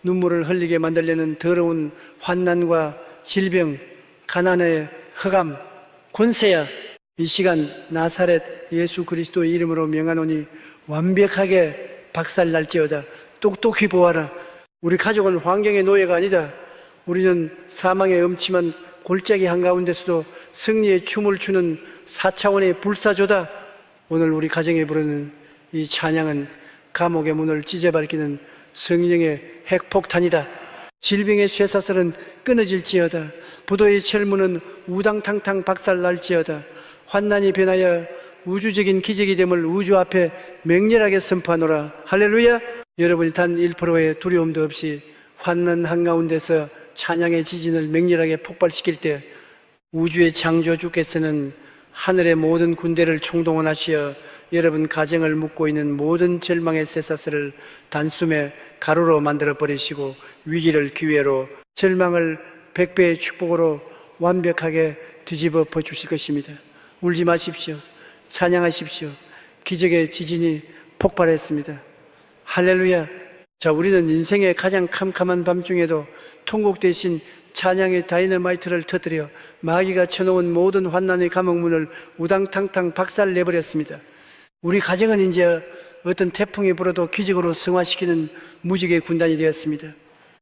눈물을 흘리게 만들려는 더러운 환난과 질병, 가난의 흑암, 권세야, 이 시간 나사렛 예수 그리스도의 이름으로 명하노니 완벽하게 박살날지어다. 똑똑히 보아라. 우리 가족은 환경의 노예가 아니다. 우리는 사망의 음침한 골짜기 한가운데서도 승리의 춤을 추는 4차원의 불사조다. 오늘 우리 가정에 부르는 이 찬양은 감옥의 문을 찢어밟기는 성령의 핵폭탄이다. 질병의 쇠사슬은 끊어질지어다. 부도의 철문은 우당탕탕 박살날지어다. 환난이 변하여 우주적인 기적이 됨을 우주 앞에 맹렬하게 선포하노라. 할렐루야. 여러분이 단 1%의 두려움도 없이 환난 한가운데서 찬양의 지진을 맹렬하게 폭발시킬 때 우주의 창조주께서는 하늘의 모든 군대를 총동원하시어 여러분 가정을 묶고 있는 모든 절망의 쇠사슬을 단숨에 가루로 만들어 버리시고 위기를 기회로, 절망을 100배의 축복으로 완벽하게 뒤집어 엎어주실 것입니다. 울지 마십시오. 찬양하십시오. 기적의 지진이 폭발했습니다. 할렐루야. 자, 우리는 인생의 가장 캄캄한 밤중에도 통곡 대신 찬양의 다이너마이트를 터뜨려 마귀가 쳐놓은 모든 환난의 감옥문을 우당탕탕 박살 내버렸습니다. 우리 가정은 이제 어떤 태풍이 불어도 기적으로 승화시키는 무지개 군단이 되었습니다.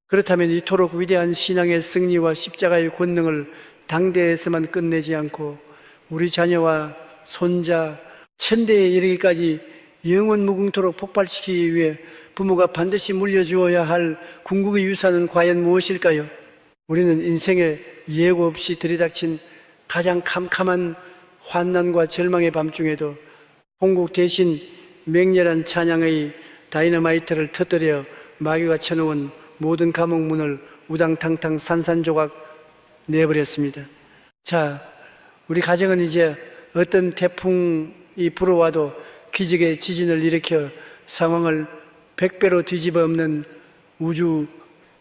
그렇다면 이토록 위대한 신앙의 승리와 십자가의 권능을 당대에서만 끝내지 않고 우리 자녀와 손자, 천대에 이르기까지 영원 무궁토록 폭발시키기 위해 부모가 반드시 물려주어야 할 궁극의 유산은 과연 무엇일까요? 우리는 인생에 예고 없이 들이닥친 가장 캄캄한 환난과 절망의 밤중에도 통곡 대신 맹렬한 찬양의 다이너마이트를 터뜨려 마귀가 쳐놓은 모든 감옥문을 우당탕탕 산산조각 내버렸습니다. 자, 우리 가정은 이제 어떤 태풍이 불어와도 기적의 지진을 일으켜 상황을 100배로 뒤집어 엎는 우주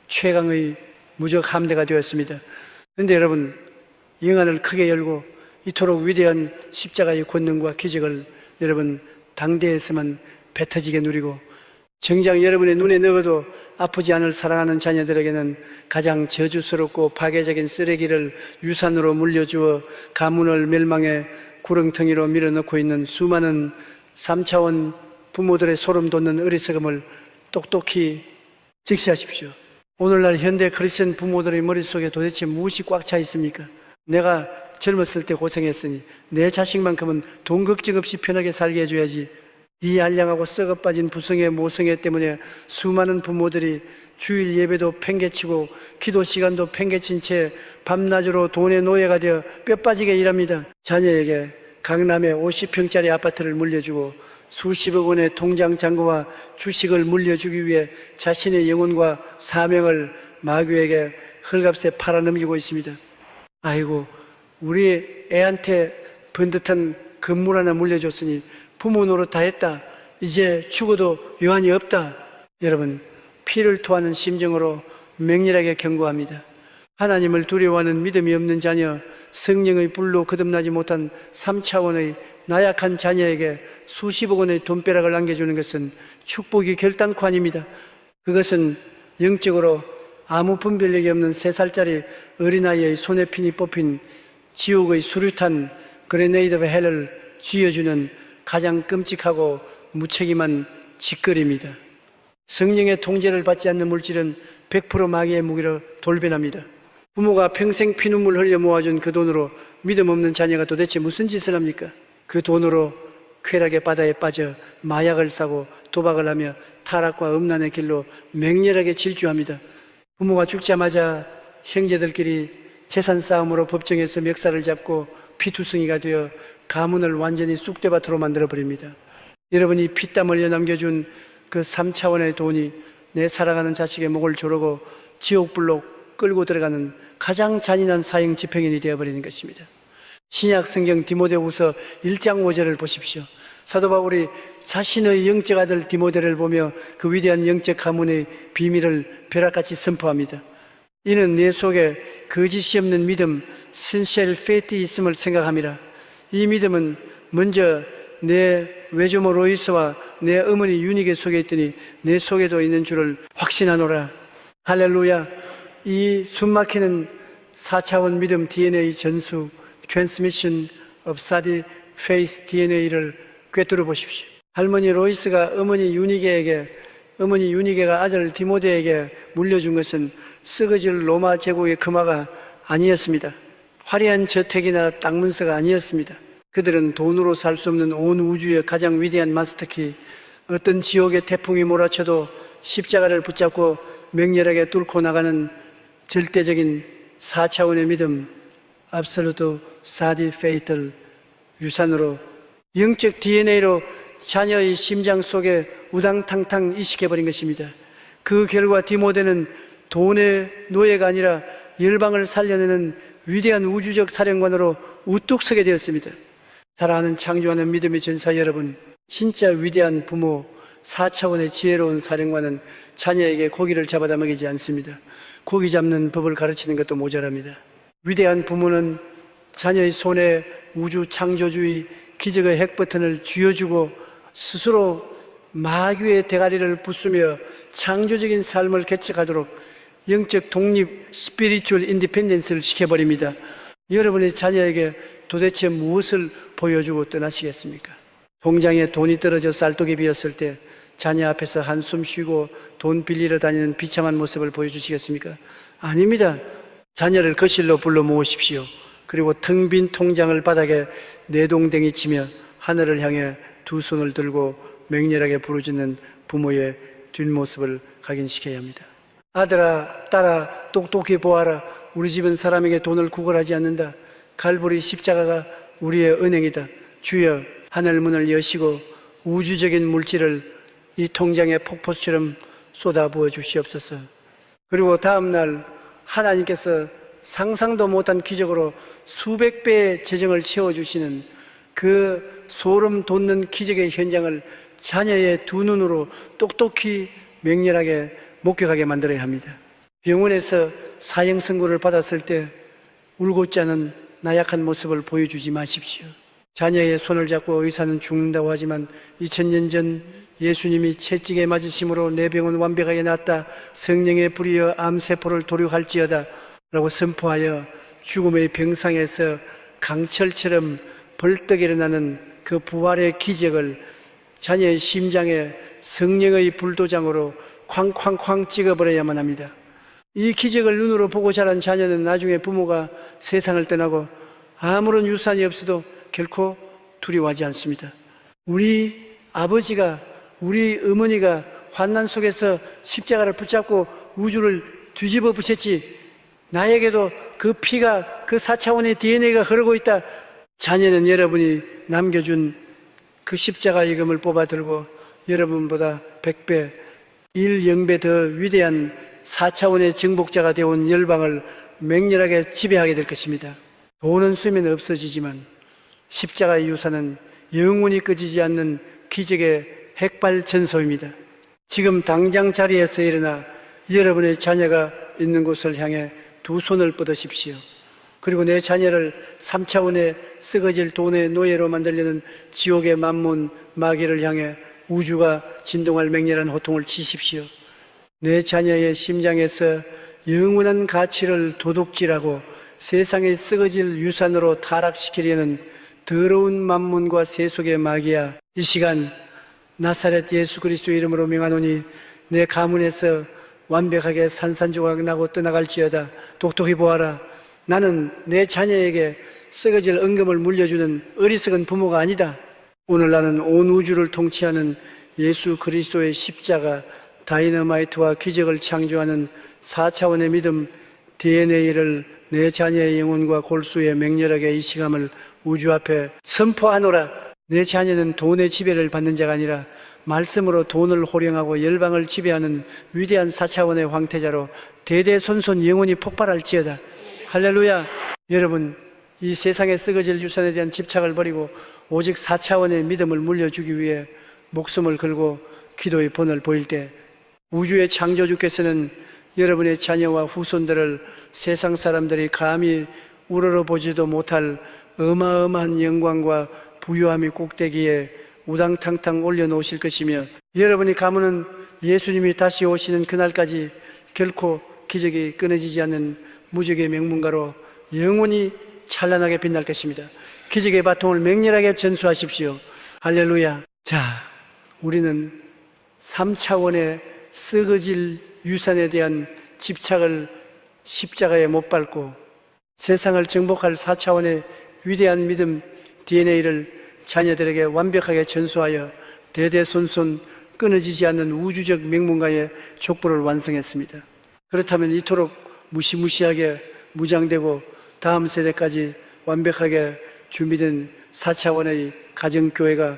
최강의 무적 함대가 되었습니다. 그런데 여러분, 영안을 크게 열고 이토록 위대한 십자가의 권능과 기적을 여러분 당대에서만 뱉어지게 누리고, 정작 여러분의 눈에 넣어도 아프지 않을 사랑하는 자녀들에게는 가장 저주스럽고 파괴적인 쓰레기를 유산으로 물려주어 가문을 멸망의 구렁텅이로 밀어넣고 있는 수많은 3차원 부모들의 소름 돋는 어리석음을 똑똑히 직시하십시오. 오늘날 현대 크리스천 부모들의 머릿속에 도대체 무엇이 꽉 차 있습니까? 내가 젊었을 때 고생했으니 내 자식만큼은 돈 걱정 없이 편하게 살게 해줘야지. 이 알량하고 썩어 빠진 부성애 모성애 때문에 수많은 부모들이 주일 예배도 팽개치고 기도 시간도 팽개친 채 밤낮으로 돈의 노예가 되어 뼈 빠지게 일합니다. 자녀에게 강남에 50평짜리 아파트를 물려주고 수십억 원의 통장 잔고와 주식을 물려주기 위해 자신의 영혼과 사명을 마귀에게 헐값에 팔아넘기고 있습니다. 아이고, 우리 애한테 번듯한 건물 하나 물려줬으니 부모 노릇 다 했다, 이제 죽어도 여한이 없다. 여러분, 피를 토하는 심정으로 맹렬하게 경고합니다. 하나님을 두려워하는 믿음이 없는 자녀, 성령의 불로 거듭나지 못한 3차원의 나약한 자녀에게 수십억 원의 돈벼락을 남겨주는 것은 축복이 결단코 아닙니다. 그것은 영적으로 아무 분별력이 없는 3살짜리 어린아이의 손에 핀이 뽑힌 지옥의 수류탄 그레네이드 오브 헬을 쥐어주는 가장 끔찍하고 무책임한 짓거리입니다. 성령의 통제를 받지 않는 물질은 100% 마귀의 무기로 돌변합니다. 부모가 평생 피눈물 흘려 모아준 그 돈으로 믿음 없는 자녀가 도대체 무슨 짓을 합니까? 그 돈으로 쾌락의 바다에 빠져 마약을 사고 도박을 하며 타락과 음란의 길로 맹렬하게 질주합니다. 부모가 죽자마자 형제들끼리 재산 싸움으로 법정에서 멱살을 잡고 피투성이가 되어 가문을 완전히 쑥대밭으로 만들어버립니다. 여러분이 피땀 흘려 남겨준 그 3차원의 돈이 내 사랑하는 자식의 목을 조르고 지옥불로 끌고 들어가는 가장 잔인한 사형 집행인이 되어버리는 것입니다. 신약 성경 디모데후서 1장 5절을 보십시오. 사도 바울이 자신의 영적 아들 디모데를 보며 그 위대한 영적 가문의 비밀을 벼락같이 선포합니다. 이는 내 속에 거짓이 없는 믿음, sincere faith이 있음을 생각함이라. 이 믿음은 먼저 내 외조모 로이스와 내 어머니 유니게 속에 있더니 내 속에도 있는 줄을 확신하노라. 할렐루야. 이 숨막히는 4차원 믿음 DNA 전수 Transmission of Sadi Faith DNA를 꿰뚫어 보십시오. 할머니 로이스가 어머니 유니게가 아들 디모데에게 물려준 것은 썩어질 로마 제국의 금화가 아니었습니다. 화려한 저택이나 땅 문서가 아니었습니다. 그들은 돈으로 살 수 없는 온 우주의 가장 위대한 마스터키, 어떤 지옥의 태풍이 몰아쳐도 십자가를 붙잡고 맹렬하게 뚫고 나가는 절대적인 4차원의 믿음, absolute sadi faith를 유산으로 영적 DNA로 자녀의 심장 속에 우당탕탕 이식해버린 것입니다. 그 결과 디모데는 돈의 노예가 아니라 열방을 살려내는 위대한 우주적 사령관으로 우뚝 서게 되었습니다. 사랑하는 창조하는 믿음의 전사 여러분, 진짜 위대한 부모, 4차원의 지혜로운 사령관은 자녀에게 고기를 잡아다 먹이지 않습니다. 고기 잡는 법을 가르치는 것도 모자랍니다. 위대한 부모는 자녀의 손에 우주 창조주의 기적의 핵버튼을 쥐어주고 스스로 마귀의 대가리를 부수며 창조적인 삶을 개척하도록 영적 독립, 스피리추얼 인디펜던스를 시켜버립니다. 여러분의 자녀에게 도대체 무엇을 보여주고 떠나시겠습니까? 통장에 돈이 떨어져 쌀독이 비었을 때 자녀 앞에서 한숨 쉬고 돈 빌리러 다니는 비참한 모습을 보여주시겠습니까? 아닙니다. 자녀를 거실로 불러 모으십시오. 그리고 텅 빈 통장을 바닥에 내동댕이 치며 하늘을 향해 두 손을 들고 맹렬하게 부르짖는 부모의 뒷모습을 각인시켜야 합니다. 아들아, 딸아, 똑똑히 보아라. 우리 집은 사람에게 돈을 구걸하지 않는다. 갈보리 십자가가 우리의 은행이다. 주여, 하늘문을 여시고 우주적인 물질을 이 통장에 폭포수처럼 쏟아부어 주시옵소서. 그리고 다음날 하나님께서 상상도 못한 기적으로 수백 배의 재정을 채워주시는 그 소름 돋는 기적의 현장을 자녀의 두 눈으로 똑똑히 맹렬하게 목격하게 만들어야 합니다. 병원에서 사형 선고를 받았을 때 울고자 하는 나약한 모습을 보여주지 마십시오. 자녀의 손을 잡고 의사는 죽는다고 하지만 2000년 전 예수님이 채찍에 맞으심으로 내 병은 완벽하게 낫다. 성령의 불이여 암세포를 도륙할지어다 라고 선포하여 죽음의 병상에서 강철처럼 벌떡 일어나는 그 부활의 기적을 자녀의 심장에 성령의 불도장으로 쾅쾅쾅 찍어버려야만 합니다. 이 기적을 눈으로 보고 자란 자녀는 나중에 부모가 세상을 떠나고 아무런 유산이 없어도 결코 두려워하지 않습니다. 우리 아버지가, 우리 어머니가 환난 속에서 십자가를 붙잡고 우주를 뒤집어 부셨지, 나에게도 그 피가, 그 4차원의 DNA가 흐르고 있다. 자녀는 여러분이 남겨준 그 십자가의 금을 뽑아 들고 여러분보다 100배, 1,000배 더 위대한 4차원의 정복자가 되어온 열방을 맹렬하게 지배하게 될 것입니다. 돈은 쓰면 없어지지만 십자가의 유산은 영원히 꺼지지 않는 기적의 핵발전소입니다. 지금 당장 자리에서 일어나 여러분의 자녀가 있는 곳을 향해 두 손을 뻗으십시오. 그리고 내 자녀를 3차원의 썩어질 돈의 노예로 만들려는 지옥의 만문 마귀를 향해 우주가 진동할 맹렬한 호통을 치십시오. 내 자녀의 심장에서 영원한 가치를 도둑질하고 세상의 썩어질 유산으로 타락시키려는 더러운 만문과 세속의 마귀야, 이 시간 나사렛 예수 그리스도 이름으로 명하노니 내 가문에서 완벽하게 산산조각 나고 떠나갈지어다. 똑똑히 보아라. 나는 내 자녀에게 썩어질 은금을 물려주는 어리석은 부모가 아니다. 오늘 나는 온 우주를 통치하는 예수 그리스도의 십자가, 다이너마이트와 기적을 창조하는 4차원의 믿음 DNA를 내 자녀의 영혼과 골수에 맹렬하게 이식함을 우주 앞에 선포하노라. 내 자녀는 돈의 지배를 받는 자가 아니라 말씀으로 돈을 호령하고 열방을 지배하는 위대한 4차원의 황태자로 대대손손 영원히 폭발할지어다. 할렐루야. 여러분, 이 세상에 썩어질 유산에 대한 집착을 버리고 오직 4차원의 믿음을 물려주기 위해 목숨을 걸고 기도의 본을 보일 때 우주의 창조주께서는 여러분의 자녀와 후손들을 세상 사람들이 감히 우러러보지도 못할 어마어마한 영광과 부유함의 꼭대기에 우당탕탕 올려놓으실 것이며, 여러분이 가문은 예수님이 다시 오시는 그날까지 결코 기적이 끊어지지 않는 무적의 명문가로 영원히 찬란하게 빛날 것입니다. 기적의 바통을 맹렬하게 전수하십시오. 할렐루야. 자, 우리는 3차원의 썩어질 유산에 대한 집착을 십자가에 못 밟고 세상을 정복할 4차원의 위대한 믿음 DNA를 자녀들에게 완벽하게 전수하여 대대손손 끊어지지 않는 우주적 명문가의 족보를 완성했습니다. 그렇다면 이토록 무시무시하게 무장되고 다음 세대까지 완벽하게 준비된 4차원의 가정교회가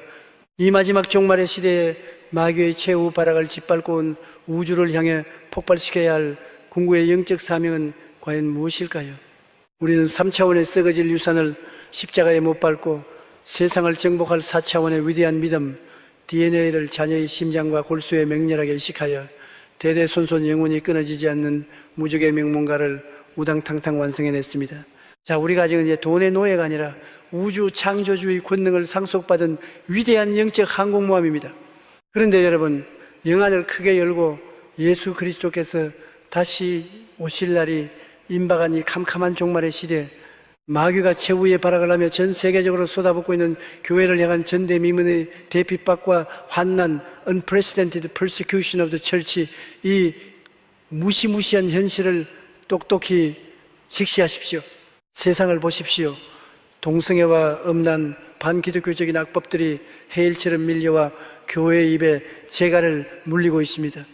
이 마지막 종말의 시대에 마귀의 최후 발악을 짓밟고 온 우주를 향해 폭발시켜야 할 궁극의 영적 사명은 과연 무엇일까요? 우리는 3차원의 썩어질 유산을 십자가에 못 밟고 세상을 정복할 4차원의 위대한 믿음 DNA를 자녀의 심장과 골수에 맹렬하게 이식하여 대대손손 영원히 끊어지지 않는 무적의 명문가를 우당탕탕 완성해냈습니다. 자, 우리 가정은 이제 돈의 노예가 아니라 우주 창조주의 권능을 상속받은 위대한 영적 항공모함입니다. 그런데 여러분, 영안을 크게 열고 예수 그리스도께서 다시 오실 날이 임박한 이 캄캄한 종말의 시대, 마귀가 최후의 발악을 하며 전 세계적으로 쏟아붓고 있는 교회를 향한 전대미문의 대핍박과 환난, unprecedented persecution of the church, 이 무시무시한 현실을 똑똑히 직시하십시오. 세상을 보십시오. 동성애와 음란, 반기독교적인 악법들이 해일처럼 밀려와 교회의 입에 재갈을 물리고 있습니다.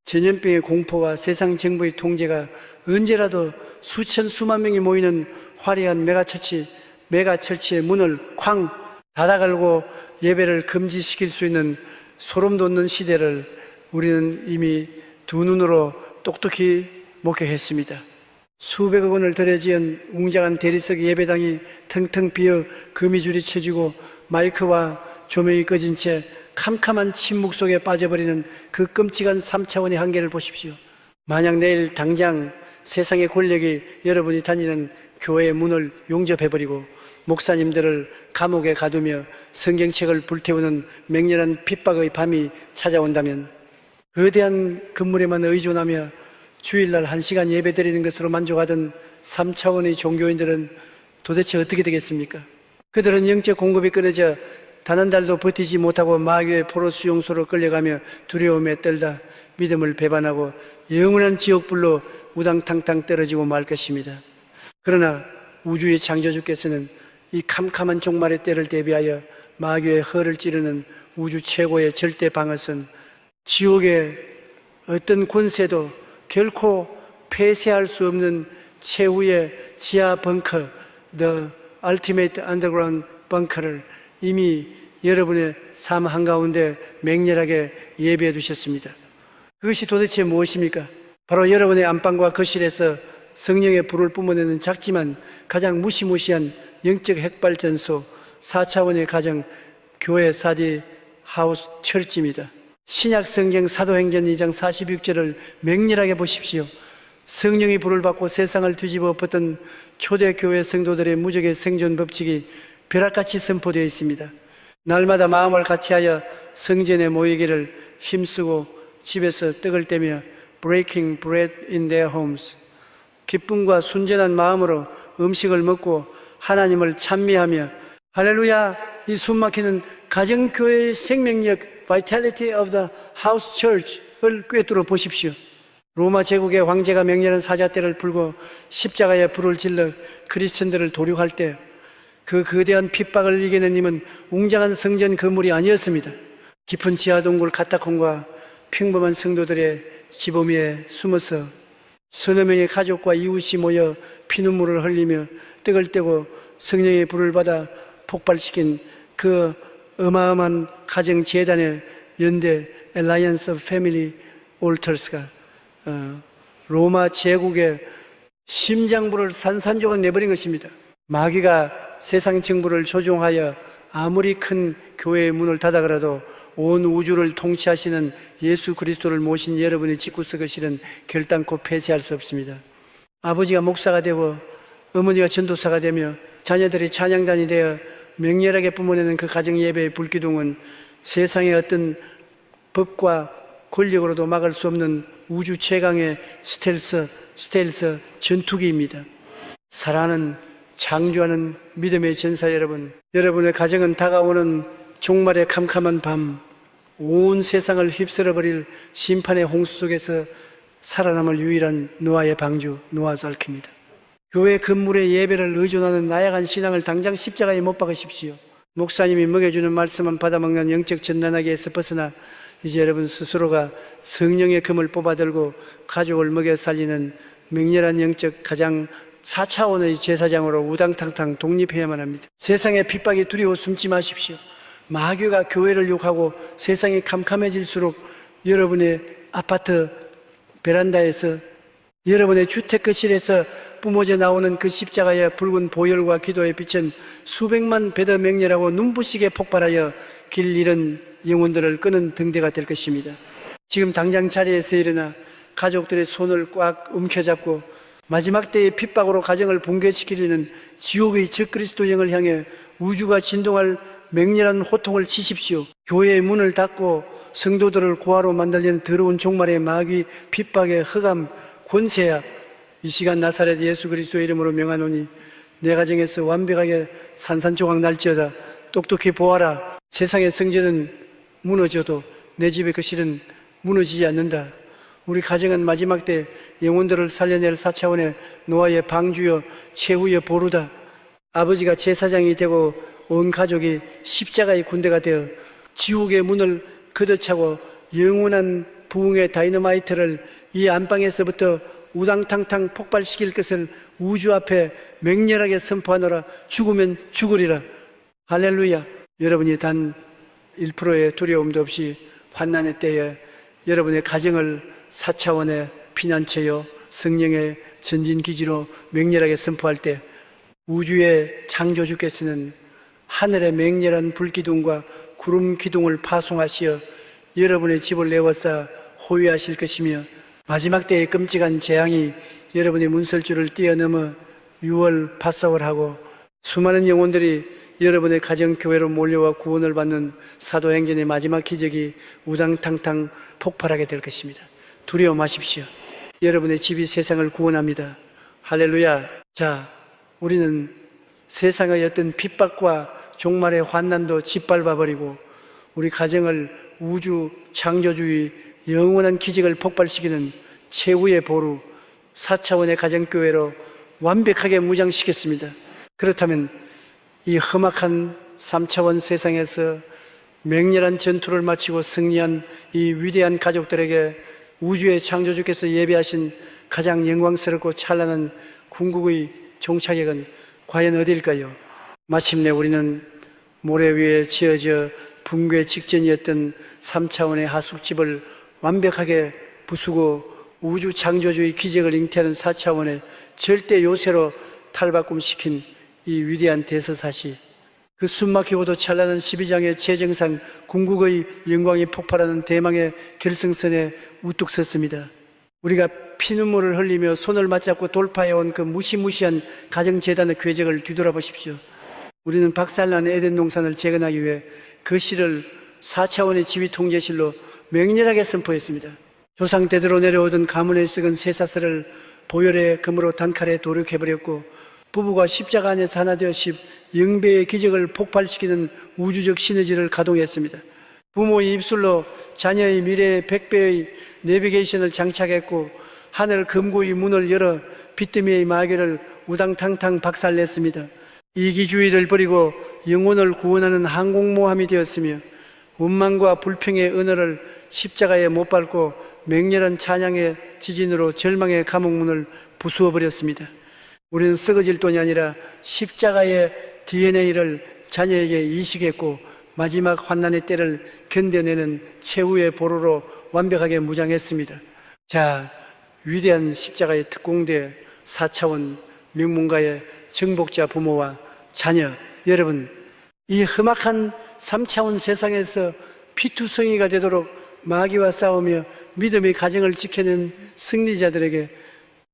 전염병의 공포와 세상 정부의 통제가 언제라도 수천 수만 명이 모이는 화려한 메가처치의 문을 쾅 닫아걸고 예배를 금지시킬 수 있는 소름 돋는 시대를 우리는 이미 두 눈으로 똑똑히 목격했습니다. 수백억 원을 들여 지은 웅장한 대리석 예배당이 텅텅 비어 거미줄이 쳐지고 마이크와 조명이 꺼진 채 캄캄한 침묵 속에 빠져버리는 그 끔찍한 3차원의 한계를 보십시오. 만약 내일 당장 세상의 권력이 여러분이 다니는 교회의 문을 용접해버리고 목사님들을 감옥에 가두며 성경책을 불태우는 맹렬한 핍박의 밤이 찾아온다면 거대한 건물에만 의존하며 주일날 1시간 예배드리는 것으로 만족하던 3차원의 종교인들은 도대체 어떻게 되겠습니까? 그들은 영적 공급이 끊어져 단 한 달도 버티지 못하고 마귀의 포로 수용소로 끌려가며 두려움에 떨다 믿음을 배반하고 영원한 지옥불로 우당탕탕 떨어지고 말 것입니다. 그러나 우주의 창조주께서는 이 캄캄한 종말의 때를 대비하여 마귀의 허를 찌르는 우주 최고의 절대 방어선, 지옥의 어떤 권세도 결코 폐쇄할 수 없는 최후의 지하 벙커, The Ultimate Underground Bunker를 이미 여러분의 삶 한가운데 맹렬하게 예배해 두셨습니다. 그것이 도대체 무엇입니까? 바로 여러분의 안방과 거실에서 성령의 불을 뿜어내는 작지만 가장 무시무시한 영적 핵발전소, 4차원의 가정, 교회 사디 하우스 철지입니다. 신약 성경 사도행전 2장 46절을 맹렬하게 보십시오. 성령의 불을 받고 세상을 뒤집어 엎었던 초대교회 성도들의 무적의 생존 법칙이 벼락같이 선포되어 있습니다. 날마다 마음을 같이하여 성전에 모이기를 힘쓰고 집에서 떡을 떼며 breaking bread in their homes, 기쁨과 순전한 마음으로 음식을 먹고 하나님을 찬미하며 할렐루야, 이 숨막히는 가정교회의 생명력 Vitality of the House Church을 꿰뚫어 보십시오. 로마 제국의 황제가 맹렬한 사자떼를 풀고 십자가에 불을 질러 크리스천들을 도륙할 때 그 거대한 핍박을 이겨낸 힘은 웅장한 성전 건물이 아니었습니다. 깊은 지하동굴 카타콤과 평범한 성도들의 지범 위에 숨어서 서너 명의 가족과 이웃이 모여 피눈물을 흘리며 떡을 떼고 성령의 불을 받아 폭발시킨 그 어마어마한 가정 재단의 연대 Alliance of Family Altars가 로마 제국의 심장부를 산산조각 내버린 것입니다. 마귀가 세상 정부를 조종하여 아무리 큰 교회의 문을 닫아그라도 온 우주를 통치하시는 예수 그리스도를 모신 여러분의 집구석을 실은 결단코 폐쇄할 수 없습니다. 아버지가 목사가 되고 어머니가 전도사가 되며 자녀들이 찬양단이 되어 맹렬하게 뿜어내는 그 가정 예배의 불기둥은 세상의 어떤 법과 권력으로도 막을 수 없는 우주 최강의 스텔스 전투기입니다. 사랑하는 창조하는 믿음의 전사 여러분, 여러분의 가정은 다가오는 종말의 캄캄한 밤, 온 세상을 휩쓸어버릴 심판의 홍수 속에서 살아남을 유일한 노아의 방주, 노아's ark입니다. 교회 건물의 예배를 의존하는 나약한 신앙을 당장 십자가에 못 박으십시오. 목사님이 먹여주는 말씀만 받아먹는 영적 전단하기에서 벗어나 이제 여러분 스스로가 성령의 금을 뽑아들고 가족을 먹여 살리는 맹렬한 영적 가장 4차원의 제사장으로 우당탕탕 독립해야만 합니다. 세상의 핍박이 두려워 숨지 마십시오. 마귀가 교회를 욕하고 세상이 캄캄해질수록 여러분의 아파트 베란다에서 여러분의 주택 거실에서 뿜어져 나오는 그 십자가의 붉은 보혈과 기도의 빛은 수백만 배 더 맹렬하고 눈부시게 폭발하여 길 잃은 영혼들을 끄는 등대가 될 것입니다. 지금 당장 자리에서 일어나 가족들의 손을 꽉 움켜잡고 마지막 때의 핍박으로 가정을 붕괴시키려는 지옥의 적그리스도 영을 향해 우주가 진동할 맹렬한 호통을 치십시오. 교회의 문을 닫고 성도들을 고아로 만들려는 더러운 종말의 마귀 핍박의 흑암 권세야, 이 시간 나사렛 예수 그리스도의 이름으로 명하노니 내 가정에서 완벽하게 산산조각 날지어다. 똑똑히 보아라. 세상의 성전은 무너져도 내 집의 거실은 무너지지 않는다. 우리 가정은 마지막 때 영혼들을 살려낼 4차원의 노아의 방주여 최후의 보루다. 아버지가 제사장이 되고 온 가족이 십자가의 군대가 되어 지옥의 문을 걷어차고 영원한 부흥의 다이너마이트를 이 안방에서부터 우당탕탕 폭발시킬 것을 우주 앞에 맹렬하게 선포하노라. 죽으면 죽으리라. 할렐루야. 여러분이 단 1%의 두려움도 없이 환난의 때에 여러분의 가정을 4차원의 피난처요 성령의 전진기지로 맹렬하게 선포할 때 우주의 창조주께서는 하늘의 맹렬한 불기둥과 구름 기둥을 파송하시어 여러분의 집을 내워싸 호위하실 것이며 마지막 때의 끔찍한 재앙이 여러분의 문설주를 뛰어넘어 6월 파사월 하고 수많은 영혼들이 여러분의 가정교회로 몰려와 구원을 받는 사도행전의 마지막 기적이 우당탕탕 폭발하게 될 것입니다. 두려워 마십시오. 여러분의 집이 세상을 구원합니다. 할렐루야. 자, 우리는 세상의 어떤 핍박과 종말의 환난도 짓밟아버리고 우리 가정을 우주 창조주의 영원한 기적을 폭발시키는 최후의 보루 4차원의 가정교회로 완벽하게 무장시켰습니다. 그렇다면 이 험악한 3차원 세상에서 맹렬한 전투를 마치고 승리한 이 위대한 가족들에게 우주의 창조주께서 예비하신 가장 영광스럽고 찬란한 궁극의 종착역은 과연 어디일까요? 마침내 우리는 모래 위에 지어져 붕괴 직전이었던 3차원의 하숙집을 완벽하게 부수고 우주 창조주의 기적을 잉태하는 4차원의 절대 요새로 탈바꿈시킨 이 위대한 대서사시, 그 숨막히고도 찬란한 12장의 최정상 궁극의 영광이 폭발하는 대망의 결승선에 우뚝 섰습니다. 우리가 피눈물을 흘리며 손을 맞잡고 돌파해온 그 무시무시한 가정재단의 궤적을 뒤돌아보십시오. 우리는 박살난 에덴 동산을 재건하기 위해 그 시를 4차원의 지휘 통제실로 맹렬하게 선포했습니다. 조상 대대로 내려오던 가문에 썩은 쇠사슬을 보혈의 금으로 단칼에 도륙해버렸고 부부가 십자가 안에서 하나 되어 영배의 기적을 폭발시키는 우주적 시너지를 가동했습니다. 부모의 입술로 자녀의 미래의 100배의 내비게이션을 장착했고 하늘 금고의 문을 열어 빚더미의 마귀를 우당탕탕 박살냈습니다. 이기주의를 버리고 영혼을 구원하는 항공모함이 되었으며 원망과 불평의 언어를 십자가에 못 밟고 맹렬한 찬양의 지진으로 절망의 감옥문을 부수어 버렸습니다. 우리는 썩어질 돈이 아니라 십자가의 DNA를 자녀에게 이식했고 마지막 환난의 때를 견뎌내는 최후의 보루로 완벽하게 무장했습니다. 자, 위대한 십자가의 특공대 4차원 명문가의 정복자 부모와 자녀 여러분, 이 험악한 3차원 세상에서 피투성이가 되도록 마귀와 싸우며 믿음의 가정을 지켜낸 승리자들에게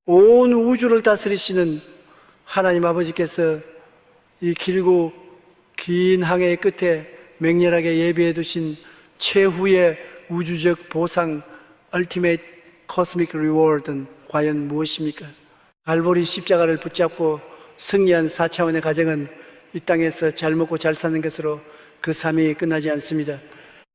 온 우주를 다스리시는 하나님 아버지께서 이 길고 긴 항해의 끝에 맹렬하게 예비해 두신 최후의 우주적 보상 Ultimate Cosmic Reward는 과연 무엇입니까? 갈보리 십자가를 붙잡고 승리한 4차원의 가정은 이 땅에서 잘 먹고 잘 사는 것으로 그 삶이 끝나지 않습니다.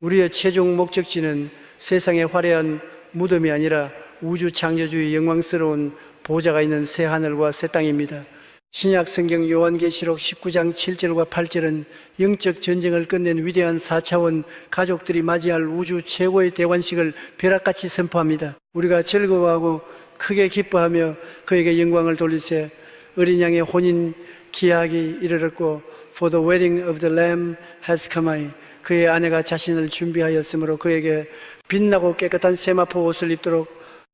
우리의 최종 목적지는 세상의 화려한 무덤이 아니라 우주 창조주의 영광스러운 보좌가 있는 새 하늘과 새 땅입니다. 신약 성경 요한계시록 19장 7절과 8절은 영적 전쟁을 끝낸 위대한 4차원 가족들이 맞이할 우주 최고의 대관식을 벼락같이 선포합니다. 우리가 즐거워하고 크게 기뻐하며 그에게 영광을 돌리세. 어린 양의 혼인 기약이 이르렀고 For the wedding of the Lamb has come. 그의 아내가 자신을 준비하였으므로 그에게 빛나고 깨끗한 세마포 옷을 입도록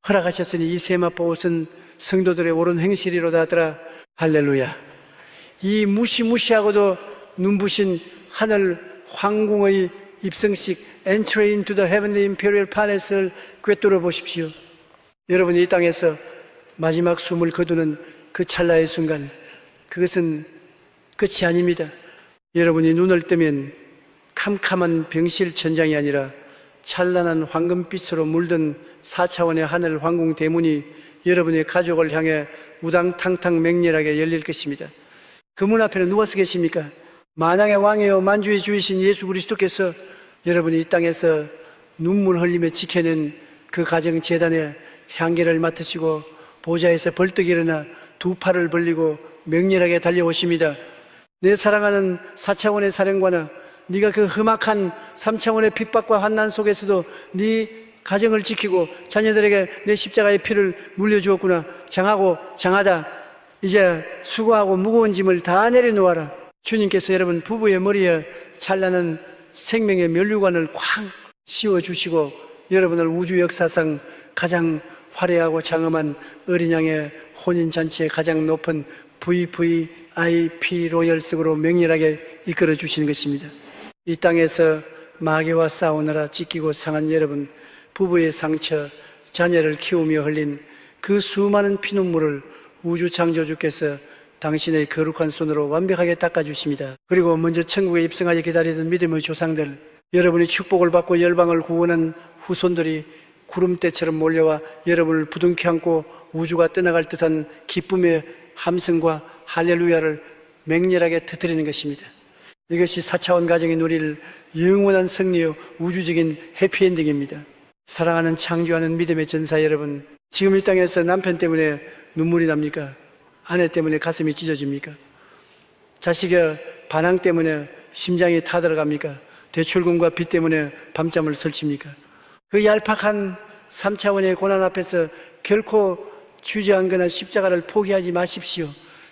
허락하셨으니 이 세마포 옷은 성도들의 옳은 행실이로다 하더라. 할렐루야. 이 무시무시하고도 눈부신 하늘 황궁의 입성식 Entry into the Heavenly Imperial Palace를 꿰뚫어 보십시오. 여러분이 이 땅에서 마지막 숨을 거두는 그 찰나의 순간, 그것은 끝이 아닙니다. 여러분이 눈을 뜨면 캄캄한 병실 천장이 아니라 찬란한 황금빛으로 물든 4차원의 하늘 황궁 대문이 여러분의 가족을 향해 우당탕탕 맹렬하게 열릴 것입니다. 그 문 앞에는 누가 서 계십니까? 만왕의 왕이요 만주의 주이신 예수 그리스도께서 여러분이 이 땅에서 눈물 흘리며 지켜낸 그 가정 재단에 향기를 맡으시고 보좌에서 벌떡 일어나 두 팔을 벌리고 맹렬하게 달려오십니다. 내 사랑하는 4차원의 사령관아, 네가 그 험악한 3차원의 핍박과 환난 속에서도 네 가정을 지키고 자녀들에게 내 십자가의 피를 물려주었구나. 장하고 장하다. 이제 수고하고 무거운 짐을 다 내려놓아라. 주님께서 여러분 부부의 머리에 찬란한 생명의 면류관을 쾅 씌워주시고 여러분을 우주 역사상 가장 화려하고 장엄한 어린 양의 혼인잔치의 가장 높은 VVIP 로열석으로 맹렬하게 이끌어 주시는 것입니다. 이 땅에서 마귀와 싸우느라 찢기고 상한 여러분, 부부의 상처, 자녀를 키우며 흘린 그 수많은 피눈물을 우주 창조주께서 당신의 거룩한 손으로 완벽하게 닦아주십니다. 그리고 먼저 천국에 입성하여 기다리던 믿음의 조상들, 여러분이 축복을 받고 열방을 구원한 후손들이 구름대처럼 몰려와 여러분을 부둥켜 안고 우주가 떠나갈 듯한 기쁨의 함성과 할렐루야를 맹렬하게 터뜨리는 것입니다. 이것이 4차원 가정이 누릴 영원한 승리의 우주적인 해피엔딩입니다. 사랑하는 창조하는 믿음의 전사 여러분, 지금 이 땅에서 남편 때문에 눈물이 납니까? 아내 때문에 가슴이 찢어집니까? 자식의 반항 때문에 심장이 타들어갑니까? 대출금과 빚 때문에 밤잠을 설칩니까? 그 얄팍한 3차원의 고난 앞에서 결코 주저앉거나 십자가를 포기하지 마십시오.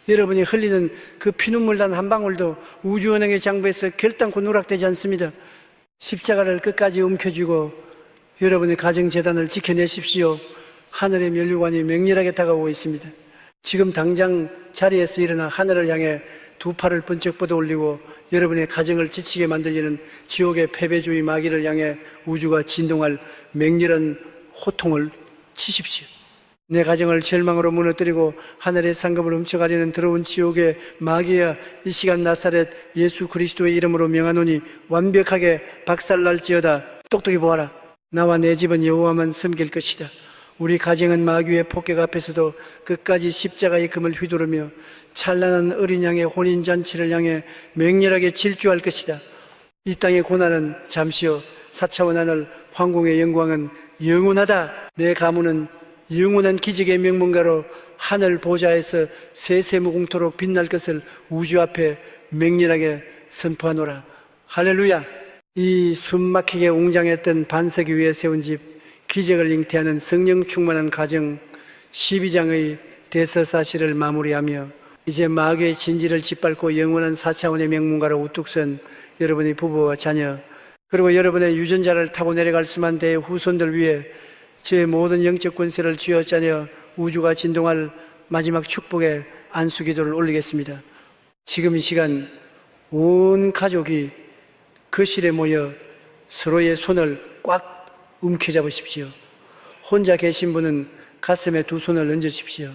여러분이 흘리는 그 피눈물 단 한 방울도 우주은행의 장부에서 결단코 누락되지 않습니다. 십자가를 끝까지 움켜쥐고 여러분의 가정재단을 지켜내십시오. 하늘의 면류관이 맹렬하게 다가오고 있습니다. 지금 당장 자리에서 일어나 하늘을 향해 두 팔을 번쩍 뻗어 올리고 여러분의 가정을 지치게 만들리는 지옥의 패배주의 마귀를 향해 우주가 진동할 맹렬한 호통을 치십시오. 내 가정을 절망으로 무너뜨리고 하늘의 상급을 훔쳐가려는 더러운 지옥의 마귀야, 이 시간 나사렛 예수 그리스도의 이름으로 명하노니 완벽하게 박살날지어다. 똑똑히 보아라. 나와 내 집은 여호와만 섬길 것이다. 우리 가정은 마귀의 폭격 앞에서도 끝까지 십자가의 금을 휘두르며 찬란한 어린 양의 혼인잔치를 향해 맹렬하게 질주할 것이다. 이 땅의 고난은 잠시요, 4차원 하늘 황궁의 영광은 영원하다. 내 가문은 영원한 기적의 명문가로 하늘 보좌에서 세세무궁토록 빛날 것을 우주 앞에 맹렬하게 선포하노라. 할렐루야. 이 숨막히게 웅장했던 반석 위에 세운 집, 기적을 잉태하는 성령 충만한 가정 12장의 대서사실을 마무리하며 이제 마귀의 진지를 짓밟고 영원한 4차원의 명문가로 우뚝 선 여러분의 부부와 자녀, 그리고 여러분의 유전자를 타고 내려갈 수만 대의 후손들 위해 제 모든 영적 권세를 쥐어짜내 우주가 진동할 마지막 축복의 안수기도를 올리겠습니다. 지금 이 시간 온 가족이 거실에 모여 서로의 손을 꽉 움켜잡으십시오. 혼자 계신 분은 가슴에 두 손을 얹으십시오.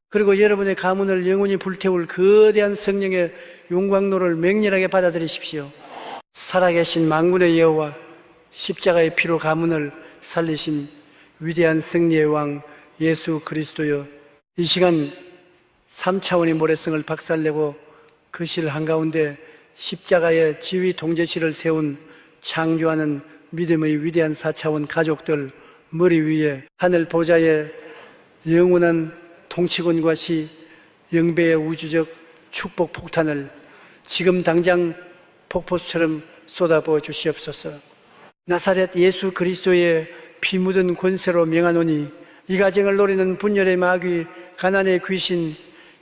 그리고 여러분의 가문을 영원히 불태울 거대한 성령의 용광로를 맹렬하게 받아들이십시오. 살아계신 만군의 여호와, 십자가의 피로 가문을 살리신 위대한 승리의 왕 예수 그리스도여, 이 시간 3차원의 모래성을 박살내고 거실 한가운데 십자가의 지위 통제실을 세운 창조하는 믿음의 위대한 4차원 가족들 머리 위에 하늘 보좌의 영원한 통치권과 시 영배의 우주적 축복 폭탄을 지금 당장 폭포수처럼 쏟아부어 주시옵소서. 나사렛 예수 그리스도의 피 묻은 권세로 명하노니 이 가정을 노리는 분열의 마귀, 가난의 귀신,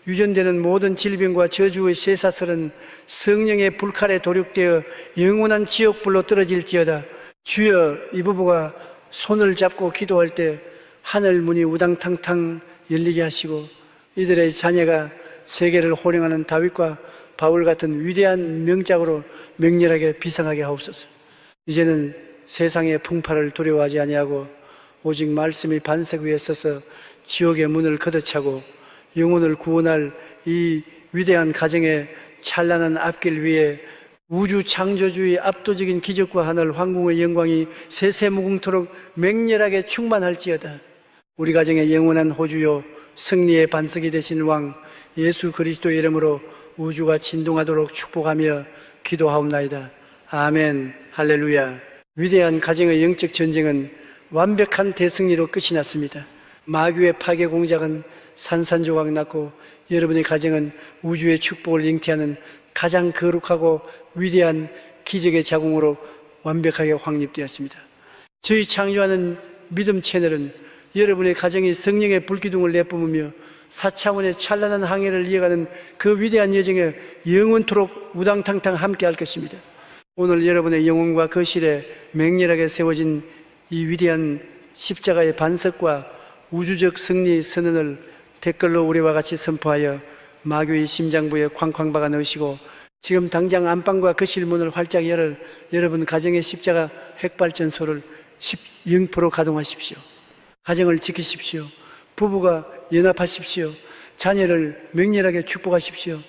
유전되는 모든 질병과 저주의 쇠사슬은 성령의 불칼에 도륙되어 영원한 지옥불로 떨어질지어다. 주여, 이 부부가 손을 잡고 기도할 때 하늘 문이 우당탕탕 열리게 하시고 이들의 자녀가 세계를 호령하는 다윗과 바울 같은 위대한 명작으로 맹렬하게 비상하게 하옵소서. 이제는 세상의 풍파를 두려워하지 아니하고 오직 말씀이 반석 위에 서서 지옥의 문을 걷어차고 영혼을 구원할 이 위대한 가정의 찬란한 앞길 위에 우주 창조주의 압도적인 기적과 하늘 황궁의 영광이 세세무궁토록 맹렬하게 충만할지어다. 우리 가정의 영원한 호주요 승리의 반석이 되신 왕 예수 그리스도의 이름으로 우주가 진동하도록 축복하며 기도하옵나이다. 아멘. 할렐루야. 위대한 가정의 영적 전쟁은 완벽한 대승리로 끝이 났습니다. 마귀의 파괴 공작은 산산조각 났고 여러분의 가정은 우주의 축복을 잉태하는 가장 거룩하고 위대한 기적의 자궁으로 완벽하게 확립되었습니다. 저희 창조하는 믿음 채널은 여러분의 가정이 성령의 불기둥을 내뿜으며 4차원의 찬란한 항해를 이어가는 그 위대한 여정에 영원토록 우당탕탕 함께할 것입니다. 오늘 여러분의 영혼과 거실에 맹렬하게 세워진 이 위대한 십자가의 반석과 우주적 승리 선언을 댓글로 우리와 같이 선포하여 마귀의 심장부에 쾅쾅 박아 넣으시고 지금 당장 안방과 거실 문을 활짝 열어 여러분 가정의 십자가 핵발전소를 0% 가동하십시오. 가정을 지키십시오. 부부가 연합하십시오. 자녀를 맹렬하게 축복하십시오.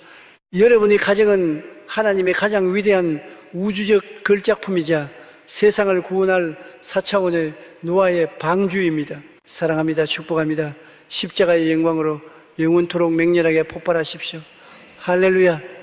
여러분의 가정은 하나님의 가장 위대한 우주적 걸작품이자 세상을 구원할 4차원의 노아의 방주입니다. 사랑합니다. 축복합니다. 십자가의 영광으로 영원토록 맹렬하게 폭발하십시오. 할렐루야.